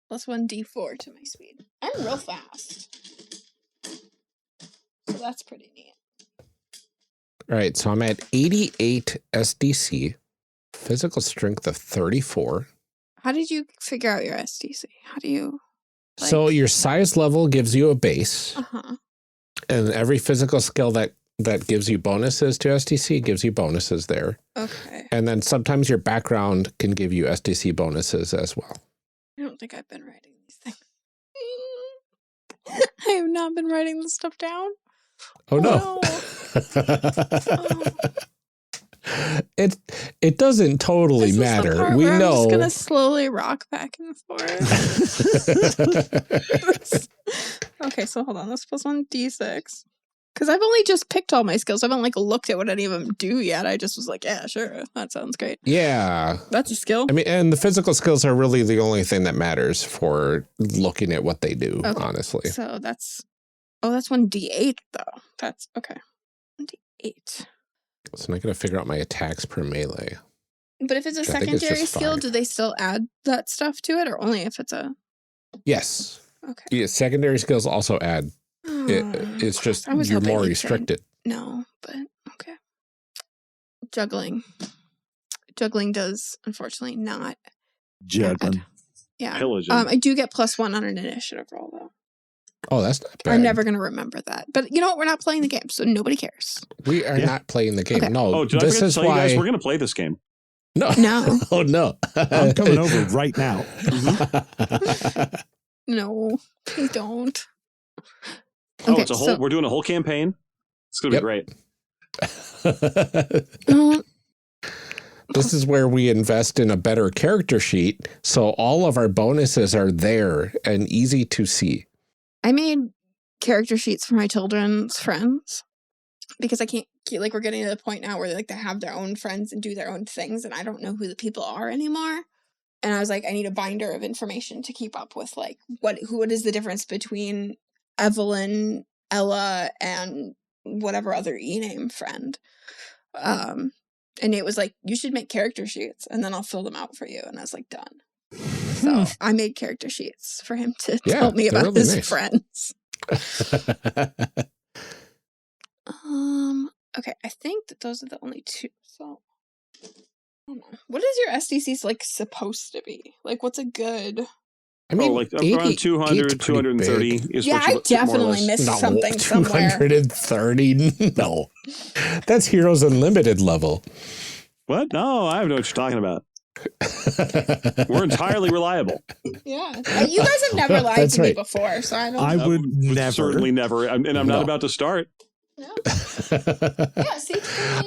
Speaker 2: Plus 1d4 to my speed. I'm real fast. So that's pretty neat.
Speaker 1: All right, so I'm at 88 SDC, physical strength of 34.
Speaker 2: How did you figure out your SDC? How do you...
Speaker 1: So your size level gives you a base.
Speaker 2: Uh-huh.
Speaker 1: And every physical skill that gives you bonuses to SDC gives you bonuses there.
Speaker 2: Okay.
Speaker 1: And then sometimes your background can give you SDC bonuses as well.
Speaker 2: I don't think I've been writing these things. I have not been writing this stuff down.
Speaker 1: Oh, no. It doesn't totally matter. We know.
Speaker 2: I'm just gonna slowly rock back and forth. Okay, so hold on. That's plus 1d6. Because I've only just picked all my skills. I haven't looked at what any of them do yet. I just was like, yeah, sure, that sounds great.
Speaker 1: Yeah,
Speaker 2: that's a skill.
Speaker 1: I mean, and the physical skills are really the only thing that matters for looking at what they do. Okay. Honestly.
Speaker 2: So that's 1d8 though. That's okay. 1d8.
Speaker 1: So I'm not going to figure out my attacks per melee.
Speaker 2: But if it's a secondary skill, do they still add that stuff to it, or only if it's a...
Speaker 1: Yes.
Speaker 2: Okay.
Speaker 1: Yeah, secondary skills also add. It's just you're more restricted.
Speaker 2: No, but okay. Juggling. Juggling does, unfortunately, not
Speaker 3: Juggling.
Speaker 2: add. Yeah.
Speaker 4: Pillaging.
Speaker 2: I do get plus 1 on an initiative roll, though.
Speaker 1: Oh, that's not bad.
Speaker 2: I'm never going to remember that. But you know what? We're not playing the game, so nobody cares.
Speaker 1: We are not playing the game. Okay. No,
Speaker 4: oh, did
Speaker 1: this
Speaker 4: I
Speaker 1: is
Speaker 4: tell you
Speaker 1: why
Speaker 4: guys we're going to play this game.
Speaker 1: No. Oh, no.
Speaker 3: I'm coming over right now.
Speaker 2: No, please don't.
Speaker 4: Oh, okay, it's a whole. We're doing a whole campaign. It's going to be great.
Speaker 1: This is where we invest in a better character sheet, so all of our bonuses are there and easy to see.
Speaker 2: I made character sheets for my children's friends because I can't, we're getting to the point now where they have their own friends and do their own things, and I don't know who the people are anymore. And I was like, I need a binder of information to keep up with, what is the difference between Evelyn, Ella, and whatever other E-name friend. And it was like, you should make character sheets, and then I'll fill them out for you. And I was like, done. So I made character sheets for him to tell me about really his friends. Okay, I think that those are the only two. So, I don't know. What is your SDC supposed to be? What's a good...
Speaker 1: I mean,
Speaker 4: around 200, 230 is
Speaker 2: yeah,
Speaker 4: what you
Speaker 2: I definitely missed something somewhere.
Speaker 1: 230? No. That's Heroes Unlimited level.
Speaker 4: What? No, I don't know what you're talking about. We're entirely reliable.
Speaker 2: Yeah. You guys have never lied to me before, so I don't
Speaker 3: I would never.
Speaker 4: Certainly never. And I'm not about to start.
Speaker 2: No. Yeah, see?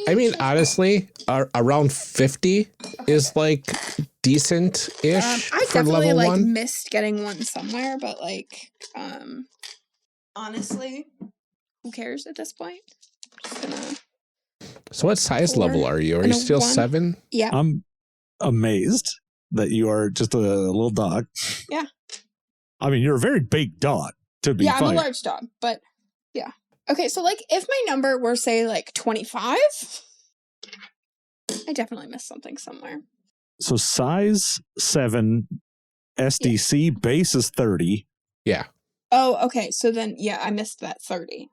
Speaker 1: I mean, honestly, around 50 is decent-ish.
Speaker 2: I
Speaker 1: for
Speaker 2: definitely
Speaker 1: level 1.
Speaker 2: missed getting one somewhere, but honestly, who cares at this point? Just gonna...
Speaker 1: So what size level are you? Are you still 7?
Speaker 2: Yeah.
Speaker 3: I'm amazed that you are just a little dog.
Speaker 2: Yeah. I
Speaker 3: mean, you're a very big dog to be
Speaker 2: I'm a large dog, but yeah. Okay, so if my number were say 25, I definitely missed something somewhere.
Speaker 3: So size 7, SDC base is 30.
Speaker 1: Yeah.
Speaker 2: Oh, okay. So then, yeah, I missed that 30.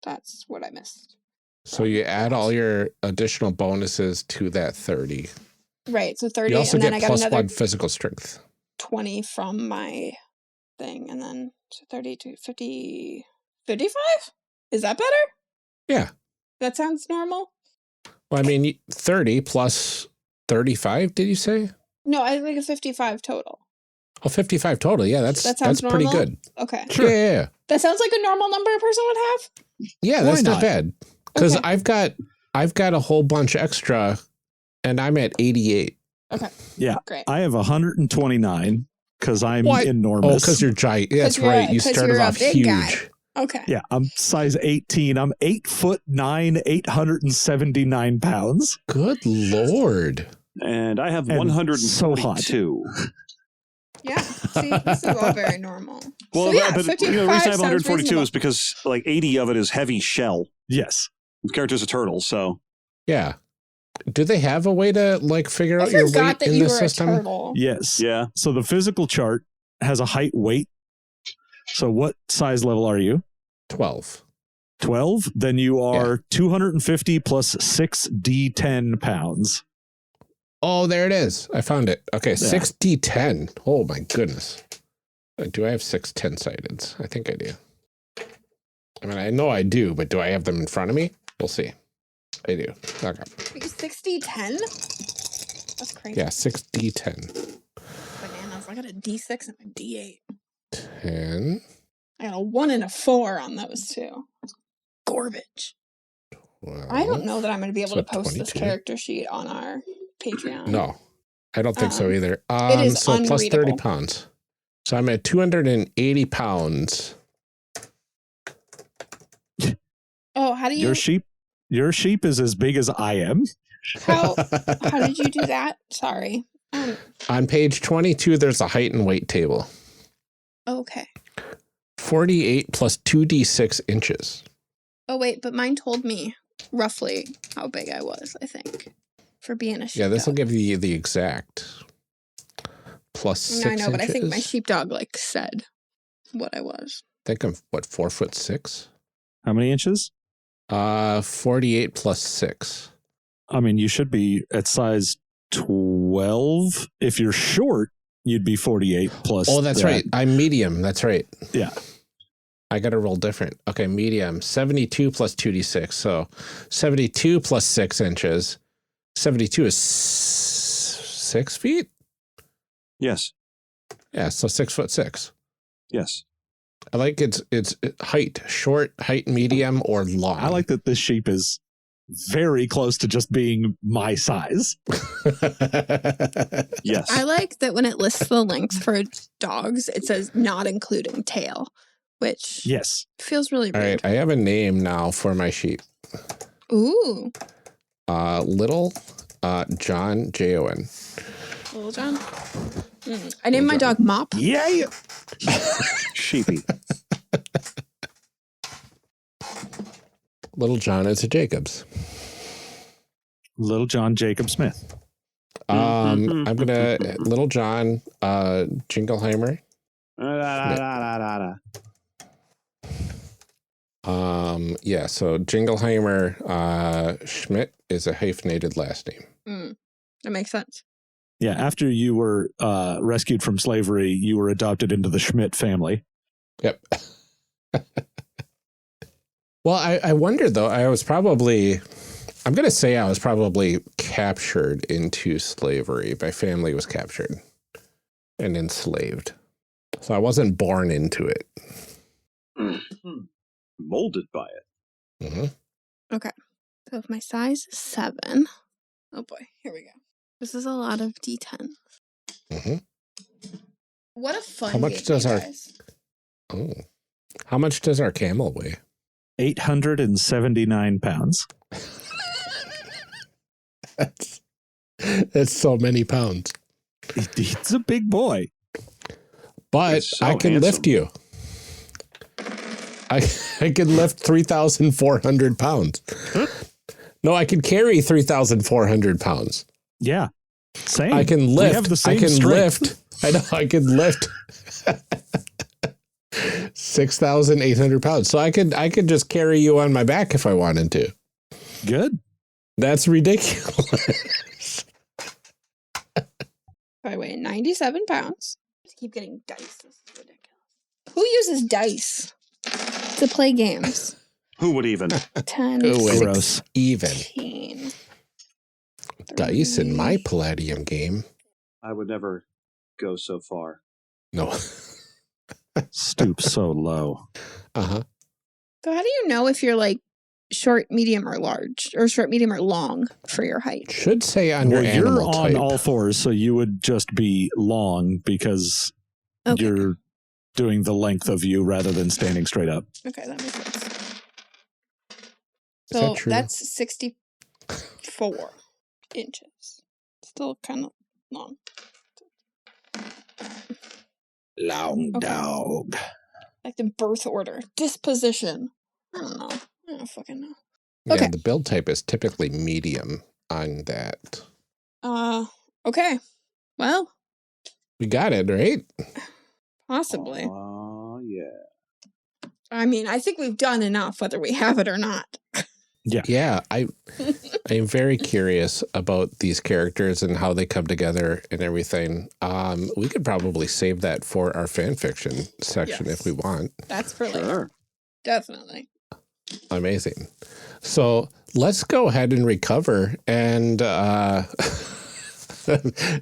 Speaker 2: That's what I missed.
Speaker 1: So you add all your additional bonuses to that 30.
Speaker 2: Right. So 30.
Speaker 1: You also
Speaker 2: and
Speaker 1: get
Speaker 2: then I got
Speaker 1: plus
Speaker 2: another
Speaker 1: 1 physical strength.
Speaker 2: 20 from my thing. And then 30 to 50, 55? Is that better?
Speaker 1: Yeah.
Speaker 2: That sounds normal.
Speaker 1: Well, I mean, 30 plus 35, did you say?
Speaker 2: No, I think a 55 total.
Speaker 1: Oh, 55 total. Yeah, that's
Speaker 2: normal?
Speaker 1: pretty good.
Speaker 2: Okay.
Speaker 1: Sure. Yeah.
Speaker 2: That sounds like a normal number a person would have?
Speaker 1: Yeah, that's not bad. Because I've got a whole bunch extra, and I'm at 88.
Speaker 2: Okay.
Speaker 3: Yeah.
Speaker 2: Great.
Speaker 3: I have 129 because I'm enormous.
Speaker 1: Oh, because you're giant. That's right. You started off huge. Guy.
Speaker 2: Okay.
Speaker 3: Yeah, I'm size 18. I'm 8'9", 879 pounds.
Speaker 1: Good Lord.
Speaker 4: And I have 142.
Speaker 3: So hot.
Speaker 2: Yeah. See, this is all very normal.
Speaker 4: Well,
Speaker 2: so, yeah,
Speaker 4: but the reason I have 142 is because 80 of it is heavy shell.
Speaker 3: Yes.
Speaker 4: The character's a turtle, so.
Speaker 1: Yeah. do they have a way to like figure
Speaker 2: I
Speaker 1: out your
Speaker 2: forgot
Speaker 1: weight
Speaker 2: that
Speaker 1: in
Speaker 2: you
Speaker 1: the
Speaker 2: were
Speaker 1: system?
Speaker 2: a turtle.
Speaker 3: Yes.
Speaker 4: Yeah.
Speaker 3: So the physical chart has a height weight. So what size level are you?
Speaker 1: 12.
Speaker 3: 12? Then you are 250 plus 6d10 pounds.
Speaker 1: Oh, there it is. I found it. Okay,
Speaker 3: Yeah.
Speaker 1: 6d10. Oh my goodness. Do I have 6 10-sideds? I think I do. I mean, I know I do, but do I have them in front of me? We'll see. I do. Okay.
Speaker 2: 60-10? That's crazy.
Speaker 1: Yeah, 6d10.
Speaker 2: Bananas. I got a D6 and a D8.
Speaker 1: 10.
Speaker 2: I got a 1 and a 4 on those too. Garbage.
Speaker 1: Well,
Speaker 2: I don't know that I'm going to be able
Speaker 1: so
Speaker 2: to post this
Speaker 1: 22.
Speaker 2: character sheet on our Patreon.
Speaker 1: No, I don't think so either.
Speaker 2: It is
Speaker 1: so plus 30
Speaker 2: unreadable.
Speaker 1: pounds. So I'm at 280 pounds.
Speaker 2: Oh, how do you?
Speaker 3: Your sheep is as big as I am.
Speaker 2: How did you do that? Sorry.
Speaker 1: On page 22, there's a height and weight table.
Speaker 2: Okay.
Speaker 1: 48 plus 2d6 inches.
Speaker 2: Oh wait, but mine told me roughly how big I was. I think for being a sheepdog.
Speaker 1: Yeah, this will give you the exact. Plus 6
Speaker 2: I know, but I think my
Speaker 1: inches.
Speaker 2: sheepdog like said what I was.
Speaker 1: I think I'm, what, 4'6"?
Speaker 3: How many inches?
Speaker 1: 48 plus 6.
Speaker 3: I mean, you should be at size 12. If you're short, you'd be 48 plus.
Speaker 1: Oh, that's
Speaker 3: that.
Speaker 1: right. I'm medium. That's right.
Speaker 3: Yeah.
Speaker 1: I got to roll different. Okay, medium. 72 plus 2d6. So 72 plus 6 inches. 72 is 6 feet?
Speaker 4: Yes.
Speaker 1: Yeah, so 6'6".
Speaker 4: Yes.
Speaker 1: I like its height, short, height, medium, or long.
Speaker 3: I like that this sheep is very close to just being my size.
Speaker 4: Yes.
Speaker 2: I like that when it lists the length for dogs, it says not including tail, which
Speaker 3: Yes.
Speaker 2: feels really
Speaker 1: All
Speaker 2: rude.
Speaker 1: right, I have a name now for my sheep.
Speaker 2: Ooh,
Speaker 1: Little John Jon.
Speaker 2: Little John. I named my dog Mop.
Speaker 3: Yeah.
Speaker 4: Sheepy.
Speaker 1: Little John is a Jacobs.
Speaker 3: Little John Jacob Smith.
Speaker 1: I'm gonna Little John Jingleheimer. Yeah, so Jingleheimer Schmidt is a hyphenated last name.
Speaker 2: That makes sense.
Speaker 3: Yeah. After you were rescued from slavery, you were adopted into the Schmidt family.
Speaker 1: Yep. Well, I wonder though, I'm going to say I was probably captured into slavery. My family was captured and enslaved. So I wasn't born into it.
Speaker 4: Molded by it.
Speaker 1: Mm-hmm.
Speaker 2: Okay. So if my size is 7, oh boy, here we go. This is a lot of D10.
Speaker 1: Mm-hmm.
Speaker 2: What a fun
Speaker 1: How much
Speaker 2: game,
Speaker 1: does
Speaker 2: you
Speaker 1: our-
Speaker 2: guys.
Speaker 1: Oh. How much does our camel weigh?
Speaker 3: 879 pounds.
Speaker 1: That's so many pounds.
Speaker 3: He's a big boy.
Speaker 1: But
Speaker 4: He's so
Speaker 1: I can lift
Speaker 4: handsome.
Speaker 1: you. I can lift 3,400 pounds. No, I can carry 3,400 pounds.
Speaker 3: Yeah. Same.
Speaker 1: I can
Speaker 3: We
Speaker 1: lift.
Speaker 3: have the same
Speaker 1: I can
Speaker 3: strength.
Speaker 1: lift. I know. I can lift 6,800 pounds. So I could just carry you on my back if I wanted to.
Speaker 3: Good.
Speaker 1: That's ridiculous.
Speaker 2: I weigh 97 pounds. I keep getting dice. This is ridiculous. Who uses dice to play games?
Speaker 4: Who would even?
Speaker 2: 10,
Speaker 1: Oh, wait.
Speaker 3: Gross.
Speaker 1: Even
Speaker 2: 16.
Speaker 1: dice in my
Speaker 2: 3.
Speaker 1: Palladium game.
Speaker 4: I would never go so far.
Speaker 1: No.
Speaker 3: Stoop so low.
Speaker 1: Uh-huh.
Speaker 2: So how do you know if you're like short, medium, or large? Or short, medium, or long for your height?
Speaker 1: Should say on your
Speaker 3: Well, you're
Speaker 1: animal
Speaker 3: on
Speaker 1: type.
Speaker 3: all fours, so you would just be long because
Speaker 2: Okay.
Speaker 3: you're doing the length of you rather than standing straight up.
Speaker 2: Okay, that makes sense.
Speaker 1: Is that
Speaker 2: So
Speaker 1: true?
Speaker 2: that's 64 inches. Still kind of long.
Speaker 3: Long
Speaker 2: Okay.
Speaker 3: dog.
Speaker 2: Like the birth order. Disposition. I don't know. I don't fucking know.
Speaker 1: Yeah,
Speaker 2: Okay.
Speaker 1: the build type is typically medium. on that.
Speaker 2: Okay. Well,
Speaker 1: We got it, right?
Speaker 2: possibly.
Speaker 4: Yeah.
Speaker 2: I mean, I think we've done enough, whether we have it or not.
Speaker 1: Yeah, I am very curious about these characters and how they come together and everything. We could probably save that for our fan fiction section if we want.
Speaker 2: That's for later.
Speaker 4: Sure.
Speaker 2: Definitely.
Speaker 1: Amazing. So let's go ahead and recover and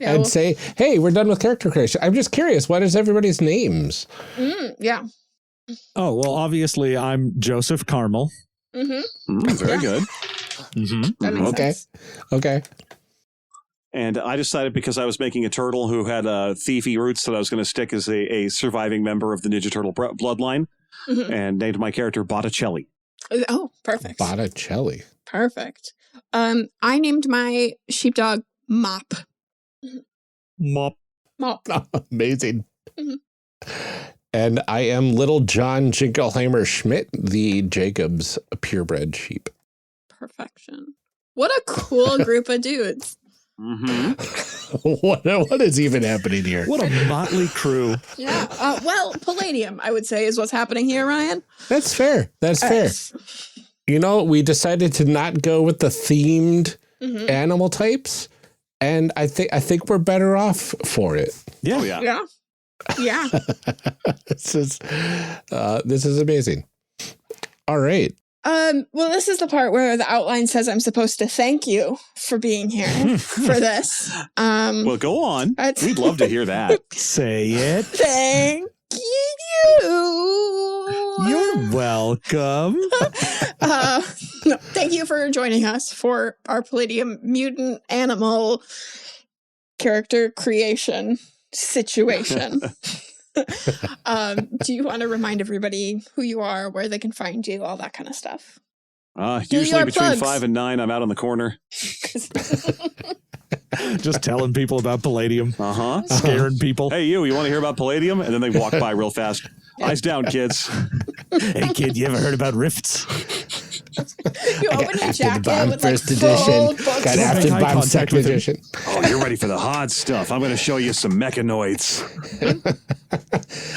Speaker 1: and say, hey, we're done with character creation. I'm just curious, what is everybody's names?
Speaker 2: Yeah.
Speaker 3: Oh, well, obviously I'm Joseph Carmel.
Speaker 4: Very good.
Speaker 2: That makes
Speaker 1: Okay.
Speaker 2: sense.
Speaker 1: Okay.
Speaker 4: And I decided because I was making a turtle who had thiefy roots that I was going to stick as a surviving member of the Ninja Turtle bloodline, and named my character Botticelli.
Speaker 2: Oh, perfect.
Speaker 1: Botticelli.
Speaker 2: Perfect. I named my sheepdog Mop.
Speaker 3: Mop.
Speaker 2: Mop.
Speaker 1: Amazing.
Speaker 2: Mhm.
Speaker 1: And I am Little John Jingleheimer Schmidt, the Jacobs purebred sheep.
Speaker 2: Perfection. What a cool group of dudes.
Speaker 1: What is even happening here?
Speaker 3: What a motley crew.
Speaker 2: Yeah. Well, Palladium, I would say, is what's happening here, Ryan.
Speaker 1: That's fair. That's fair. You know, we decided to not go with the themed animal types, and I think we're better off for it.
Speaker 3: Yeah.
Speaker 4: Oh, yeah.
Speaker 2: Yeah. Yeah.
Speaker 1: This is amazing. All right.
Speaker 2: Well, this is the part where the outline says I'm supposed to thank you for being here for this.
Speaker 4: Well, go on.
Speaker 2: That's-
Speaker 4: We'd love to hear that.
Speaker 3: Say it.
Speaker 2: Thank you.
Speaker 3: You're welcome.
Speaker 2: No, thank you for joining us for our Palladium mutant animal character creation situation. Do you want to remind everybody who you are, where they can find you, all that kind of stuff?
Speaker 4: Usually
Speaker 2: your
Speaker 4: between
Speaker 2: plugs.
Speaker 4: 5 and 9, I'm out on the corner.
Speaker 3: Just telling people about Palladium,
Speaker 4: Uh-huh.
Speaker 3: scaring people.
Speaker 4: Hey, you want to hear about Palladium? And then they walk by real fast. Eyes down, kids.
Speaker 3: Hey, kid, you ever heard about rifts?
Speaker 2: You open your
Speaker 1: After the
Speaker 2: jacket
Speaker 1: bomb
Speaker 2: with like
Speaker 1: first edition,
Speaker 2: full books.
Speaker 1: got
Speaker 3: Don't
Speaker 1: after
Speaker 3: make
Speaker 1: the
Speaker 3: eye
Speaker 1: bomb
Speaker 3: contact
Speaker 1: second
Speaker 3: with him.
Speaker 1: edition.
Speaker 4: Oh, you're ready for the hard stuff. I'm going to show you some mechanoids.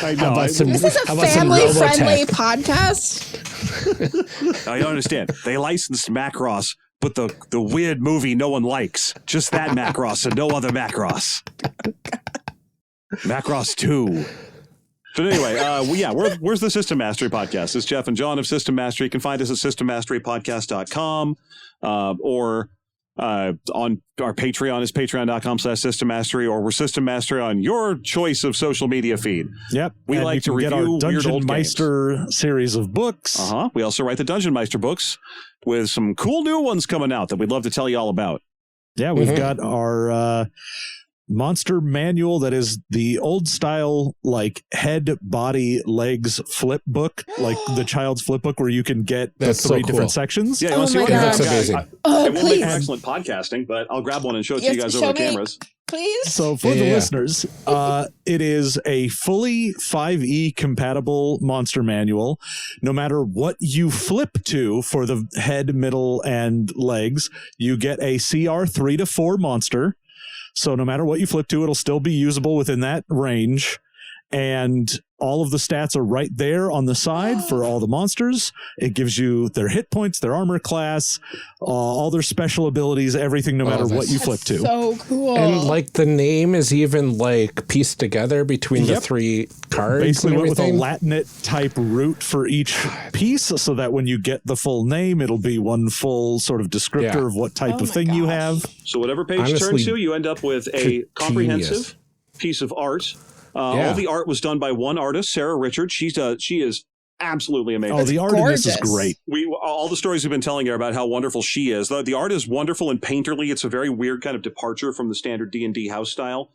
Speaker 4: I
Speaker 1: How
Speaker 4: know.
Speaker 1: about some-
Speaker 2: This is
Speaker 1: How
Speaker 2: a
Speaker 1: about some
Speaker 2: family-friendly
Speaker 1: Robotech?
Speaker 2: podcast.
Speaker 4: I don't understand. They licensed Macross, but the weird movie no one likes. Just that Macross and no other Macross. Macross 2. But anyway, where's the System Mastery Podcast? It's Jef and Jon of System Mastery. You can find us at systemmasterypodcast.com or on our Patreon is patreon.com/System Mastery, or we're System Mastery on your choice of social media feed.
Speaker 3: Yep.
Speaker 4: We
Speaker 3: and
Speaker 4: like
Speaker 3: you
Speaker 4: to
Speaker 3: can get
Speaker 4: review
Speaker 3: our
Speaker 4: weird old
Speaker 3: Düngeonmeister series of books.
Speaker 4: We also write the Düngeonmeister books with some cool new ones coming out that we'd love to tell you all about.
Speaker 3: Yeah, we've got our monster manual that is the old style, like head, body, legs flip book, like the child's flip book where you can get the
Speaker 1: That's so
Speaker 3: three different
Speaker 1: cool.
Speaker 3: sections.
Speaker 4: Yeah, you
Speaker 2: Oh
Speaker 4: want to see
Speaker 2: my
Speaker 4: one?
Speaker 2: God.
Speaker 1: That's
Speaker 4: Guys,
Speaker 1: amazing.
Speaker 4: It
Speaker 2: Oh,
Speaker 4: won't make
Speaker 2: please.
Speaker 4: for excellent podcasting, but I'll grab one and show it to
Speaker 2: Yes,
Speaker 4: you guys
Speaker 2: show
Speaker 4: over the
Speaker 2: me.
Speaker 4: cameras.
Speaker 2: Please.
Speaker 3: So for the
Speaker 1: Yeah.
Speaker 3: listeners, it is a fully 5e compatible monster manual. No matter what you flip to for the head, middle, and legs, you get a CR 3 to 4 monster. So no matter what you flip to, it'll still be usable within that range. And all of the stats are right there on the side for all the monsters. It gives you their hit points, their armor class, all their special abilities, everything, no matter what you flip to.
Speaker 2: So cool.
Speaker 1: And like the name is even like pieced together between the
Speaker 3: Yep.
Speaker 1: three cards.
Speaker 3: Basically
Speaker 1: and
Speaker 3: went with a
Speaker 1: everything.
Speaker 3: Latinate type root for each piece, so that when you get the full name, it'll be one full sort of descriptor
Speaker 1: Yeah.
Speaker 3: of what type
Speaker 2: Oh
Speaker 3: of
Speaker 2: my
Speaker 3: thing you
Speaker 2: gosh.
Speaker 3: have.
Speaker 4: So whatever page you turn
Speaker 1: Honestly,
Speaker 4: to, you end up with a comprehensive piece of art.
Speaker 1: Yeah.
Speaker 4: All the art was done by one artist, Sarah Richards. She is absolutely amazing.
Speaker 3: Oh, the art in this is
Speaker 2: gorgeous.
Speaker 3: great.
Speaker 4: All the stories we've been telling you about how wonderful she is. The art is wonderful and painterly. It's a very weird kind of departure from the standard D&D house style.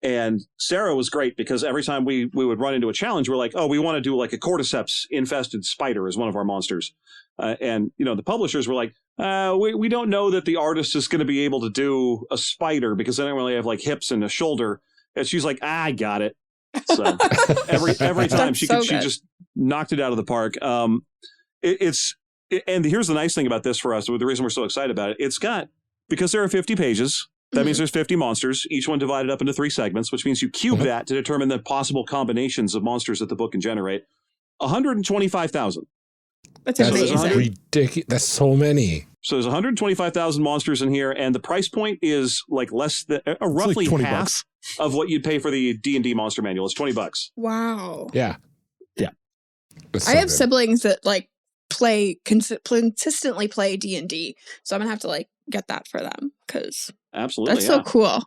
Speaker 4: And Sarah was great because every time we would run into a challenge, we're like, oh, we want to do like a cordyceps infested spider as one of our monsters. And, you know, the publishers were like, we don't know that the artist is going to be able to do a spider because they don't really have like hips and a shoulder. And she's like, I got it. So every time
Speaker 2: That's
Speaker 4: she
Speaker 2: so
Speaker 4: she
Speaker 2: good.
Speaker 4: just knocked it out of the park. It's And here's the nice thing about this for us, the reason we're so excited about it, because there are 50 pages, that means there's 50 monsters, each one divided up into 3 segments, which means you cube that to determine the possible combinations of monsters that the book can generate. 125,000.
Speaker 2: That's amazing.
Speaker 1: Ridiculous. That's so many.
Speaker 4: So there's 125,000 monsters in here, and the price point is like less than roughly
Speaker 3: like
Speaker 4: half of what you'd pay for the D&D monster manual. It's $20.
Speaker 2: Wow.
Speaker 1: Yeah.
Speaker 2: I have siblings that like consistently play D&D, so I'm gonna have to like get that for them because
Speaker 4: absolutely
Speaker 2: that's so cool.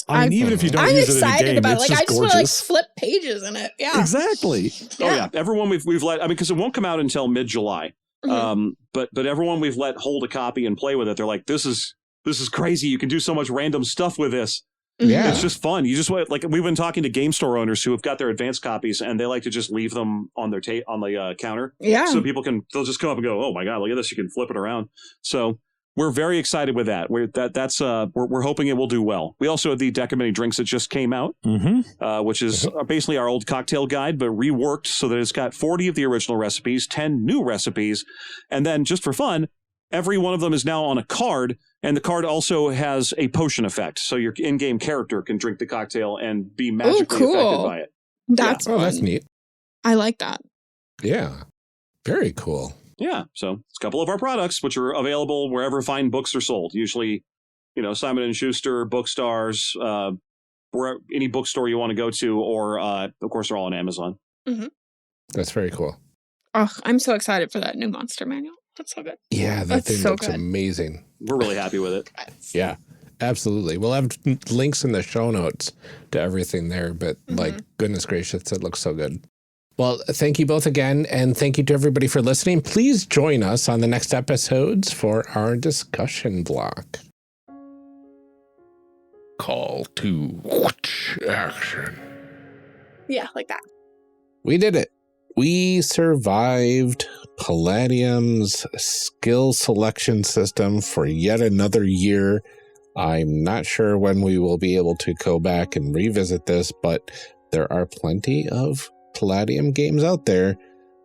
Speaker 3: I mean, even if you don't
Speaker 2: I'm
Speaker 3: use it in a
Speaker 2: excited
Speaker 3: game,
Speaker 2: about it.
Speaker 3: it's
Speaker 2: Like I just want to like
Speaker 3: gorgeous.
Speaker 2: flip pages in it. Yeah,
Speaker 3: Exactly.
Speaker 4: Oh yeah, everyone we've let. I mean, because it won't come out until mid-July. But everyone we've let hold a copy and play with it. They're like, this is crazy. You can do so much random stuff with this.
Speaker 1: Yeah.
Speaker 4: It's just fun. You just like we've been talking to game store owners who have got their advanced copies and they like to just leave them on their on the counter.
Speaker 2: Yeah.
Speaker 4: So they'll just come up and go, oh my God, look at this. You can flip it around. So we're very excited with that. We're hoping it will do well. We also have the Deck of Many Drinks that just came out, which is basically our old cocktail guide, but reworked so that it's got 40 of the original recipes, 10 new recipes. And then just for fun, every one of them is now on a card, and the card also has a potion effect. So your in-game character can drink the cocktail and be magically affected by it.
Speaker 2: That's
Speaker 1: Oh, that's neat.
Speaker 2: I like that.
Speaker 1: Yeah. Very cool.
Speaker 4: Yeah. So it's a couple of our products, which are available wherever fine books are sold. Usually, Simon & Schuster, Bookstars, where any bookstore you want to go to, or of course, they're all on Amazon.
Speaker 1: That's very cool.
Speaker 2: Oh, I'm so excited for that new monster manual. That's so good.
Speaker 1: Yeah, that thing looks amazing.
Speaker 4: We're really happy with it.
Speaker 1: Yeah, absolutely. We'll have links in the show notes to everything there, but like, goodness gracious, it looks so good. Well, thank you both again, and thank you to everybody for listening. Please join us on the next episodes for our discussion block. Call to action.
Speaker 2: Yeah, like that.
Speaker 1: We did it. We survived Palladium's skill selection system for yet another year. I'm not sure when we will be able to go back and revisit this, but there are plenty of Palladium games out there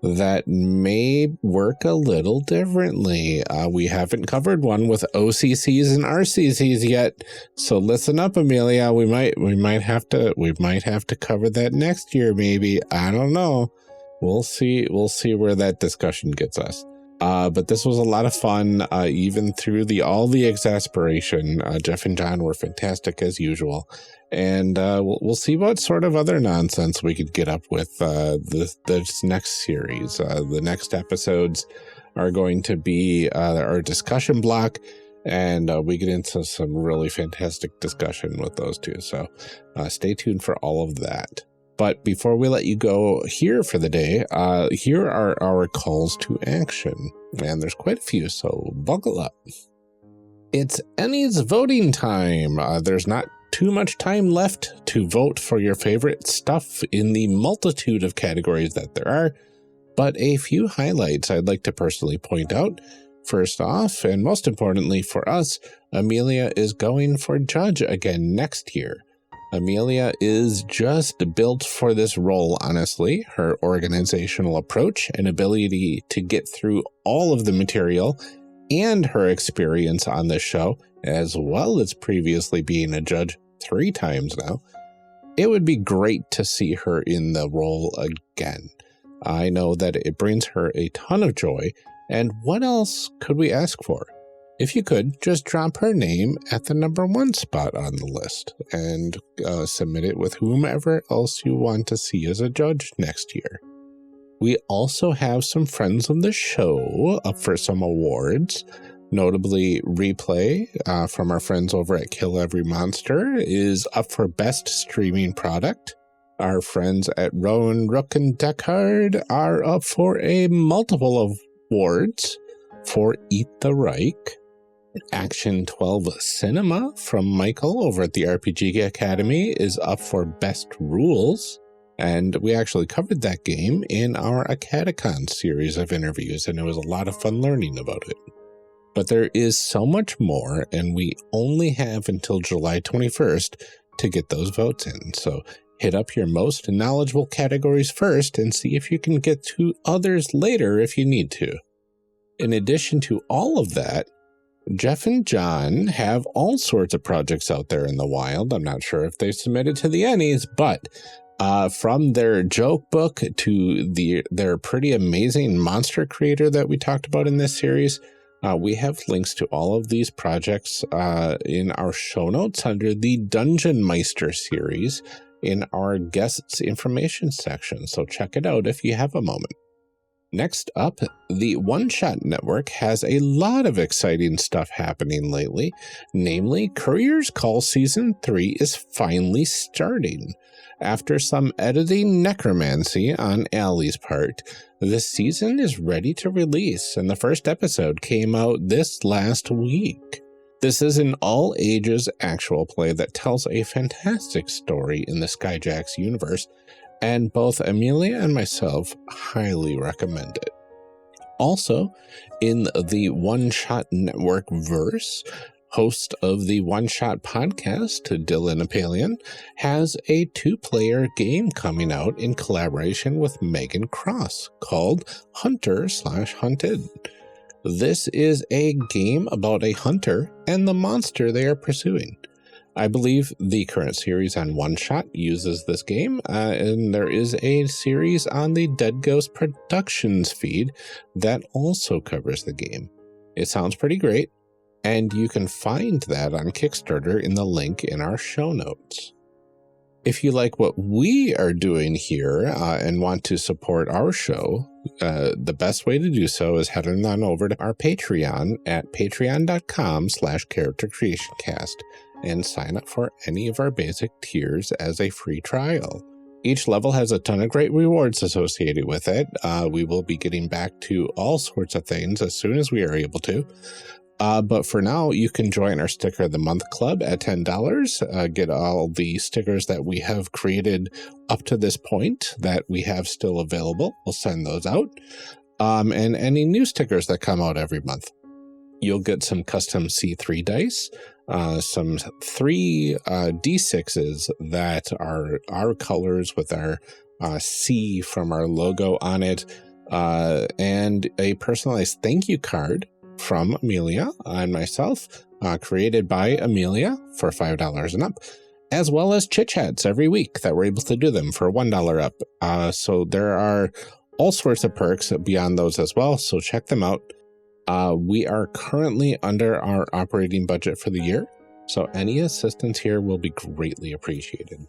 Speaker 1: that may work a little differently. We haven't covered one with OCCs and RCCs yet, so listen up, Amelia. We might have to cover that next year, maybe. I don't know. We'll see where that discussion gets us. But this was a lot of fun, even through all the exasperation. Jef and Jon were fantastic as usual. And we'll see what sort of other nonsense we could get up with this next series. The next episodes are going to be our discussion block, and we get into some really fantastic discussion with those two. So stay tuned for all of that. But before we let you go here for the day, here are our calls to action. And there's quite a few, so buckle up. It's Ennies Voting time. There's not too much time left to vote for your favorite stuff in the multitude of categories that there are, but a few highlights I'd like to personally point out. First off, and most importantly for us, Amelia is going for judge again next year. Amelia is just built for this role, honestly. Her organizational approach and ability to get through all of the material and her experience on this show, as well as previously being a judge 3 times now, it would be great to see her in the role again. I know that it brings her a ton of joy, and what else could we ask for? If you could, just drop her name at the #1 spot on the list and submit it with whomever else you want to see as a judge next year. We also have some friends of the show up for some awards, notably Replay from our friends over at Kill Every Monster is up for Best Streaming Product. Our friends at Rowan, Rook, and Deckard are up for a multiple awards for Eat the Reich. Action 12 Cinema from Michael over at the RPG Academy is up for Best Rules, and we actually covered that game in our Acadicon series of interviews, and it was a lot of fun learning about it. But there is so much more, and we only have until July 21st to get those votes in, so hit up your most knowledgeable categories first and see if you can get to others later if you need to. In addition to all of that, Jef and Jon have all sorts of projects out there in the wild. I'm not sure if they submitted to the Ennies, but from their joke book to their pretty amazing monster creator that we talked about in this series, we have links to all of these projects in our show notes under the Düngeonmeister series in our guests information section. So check it out if you have a moment. Next up, the One Shot Network has a lot of exciting stuff happening lately. Namely, Courier's Call Season 3 is finally starting. After some editing necromancy on Allie's part, the season is ready to release, and the first episode came out this last week. This is an all-ages actual play that tells a fantastic story in the Skyjacks universe, and both Amelia and myself highly recommend it. Also, in the One Shot Network verse, host of the One Shot podcast, Dillin Apelyon, has a 2-player game coming out in collaboration with Meghan Cross called Hunter/Hunted. This is a game about a hunter and the monster they are pursuing. I believe the current series on One Shot uses this game, and there is a series on the Dead Ghost Productions feed that also covers the game. It sounds pretty great, and you can find that on Kickstarter in the link in our show notes. If you like what we are doing here and want to support our show, the best way to do so is heading on over to our Patreon at patreon.com/charactercreationcast and sign up for any of our basic tiers as a free trial. Each level has a ton of great rewards associated with it. We will be getting back to all sorts of things as soon as we are able to. But for now, you can join our Sticker of the Month Club at $10. Get all the stickers that we have created up to this point that we have still available. We'll send those out. And any new stickers that come out every month. You'll get some custom C3 dice, some 3 D6s that are our colors with our C from our logo on it, and a personalized thank you card from Amelia and myself, created by Amelia for $5 and up, as well as chit chats every week that we're able to do them for $1 up. So there are all sorts of perks beyond those as well, so check them out. We are currently under our operating budget for the year, so any assistance here will be greatly appreciated.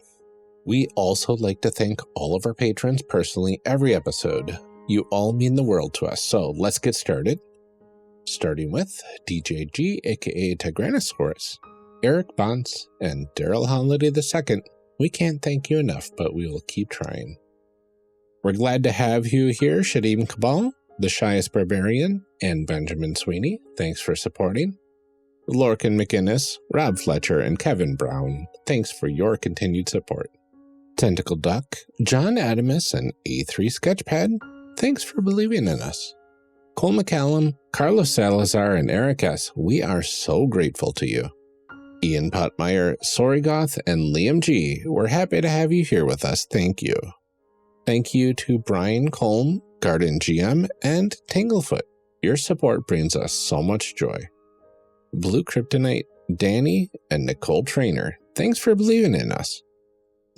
Speaker 1: We also like to thank all of our patrons personally every episode. You all mean the world to us, so let's get started. Starting with DJG, aka Tigranosaurus, Eric Bonds, and Daryl Holiday II. We can't thank you enough, but we will keep trying. We're glad to have you here, Shadim Cabal, The Shyest Barbarian, and Benjamin Sweeney. Thanks for supporting. Lorcan McInnes, Rob Fletcher, and Kevin Brown. Thanks for your continued support. Tentacle Duck, John Adamus, and A3 Sketchpad. Thanks for believing in us. Cole McCallum, Carlos Salazar, and Eric S., we are so grateful to you. Ian Potmeyer, Sorigoth, and Liam G., we're happy to have you here with us. Thank you. Thank you to Brian Colm, Garden GM, and Tanglefoot. Your support brings us so much joy. Blue Kryptonite, Danny, and Nicole Trainer, thanks for believing in us.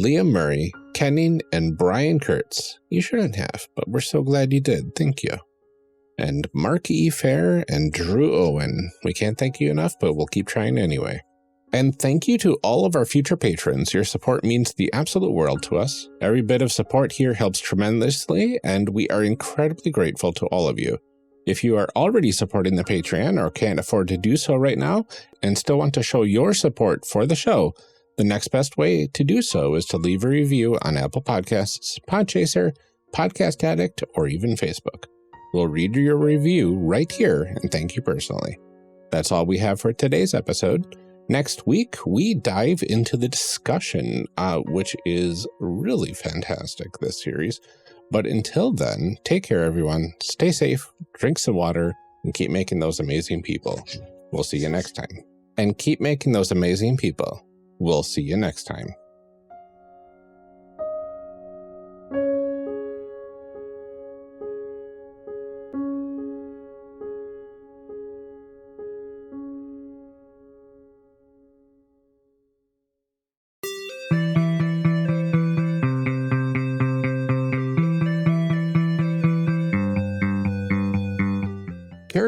Speaker 1: Liam Murray, Kenning, and Brian Kurtz, you shouldn't have, but we're so glad you did. Thank you. And Mark E. Fair and Drew Owen. We can't thank you enough, but we'll keep trying anyway. And thank you to all of our future patrons. Your support means the absolute world to us. Every bit of support here helps tremendously, and we are incredibly grateful to all of you. If you are already supporting the Patreon or can't afford to do so right now and still want to show your support for the show, the next best way to do so is to leave a review on Apple Podcasts, Podchaser, Podcast Addict, or even Facebook. We'll read your review right here and thank you personally. That's all we have for today's episode. Next week, we dive into the discussion, which is really fantastic, this series. But until then, take care, everyone. Stay safe, drink some water, and keep making those amazing people. We'll see you next time. And keep making those amazing people. We'll see you next time.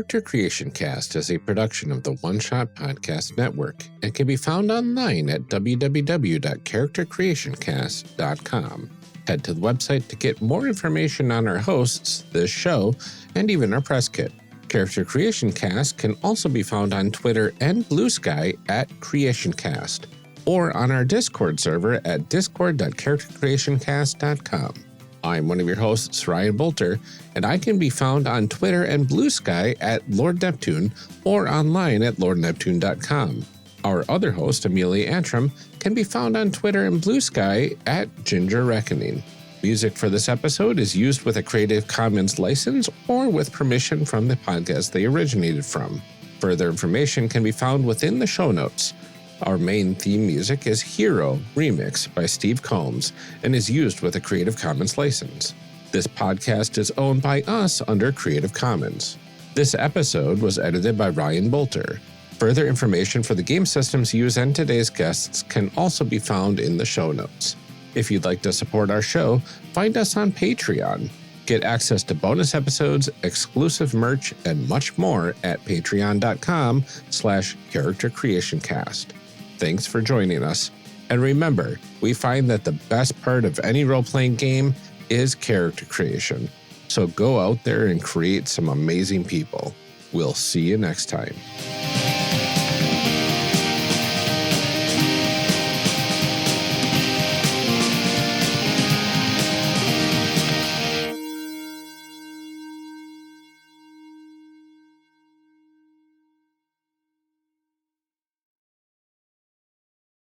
Speaker 1: Character Creation Cast is a production of the One Shot Podcast Network and can be found online at www.charactercreationcast.com. Head to the website to get more information on our hosts, this show, and even our press kit. Character Creation Cast can also be found on Twitter and Blue Sky at CreationCast, or on our Discord server at discord.charactercreationcast.com. I'm one of your hosts, Ryan Bolter, and I can be found on Twitter and Blue Sky at Lord Neptune or online at lordneptune.com. Our other host, Amelia Antrim, can be found on Twitter and Blue Sky at Ginger Reckoning. Music for this episode is used with a Creative Commons license or with permission from the podcast they originated from. Further information can be found within the show notes. Our main theme music is Hero Remix by Steve Combs and is used with a Creative Commons license. This podcast is owned by us under Creative Commons. This episode was edited by Ryan Bolter. Further information for the game systems used and today's guests can also be found in the show notes. If you'd like to support our show, find us on Patreon. Get access to bonus episodes, exclusive merch, and much more at patreon.com/charactercreationcast. Thanks for joining us. And remember, we find that the best part of any role-playing game is character creation. So go out there and create some amazing people. We'll see you next time.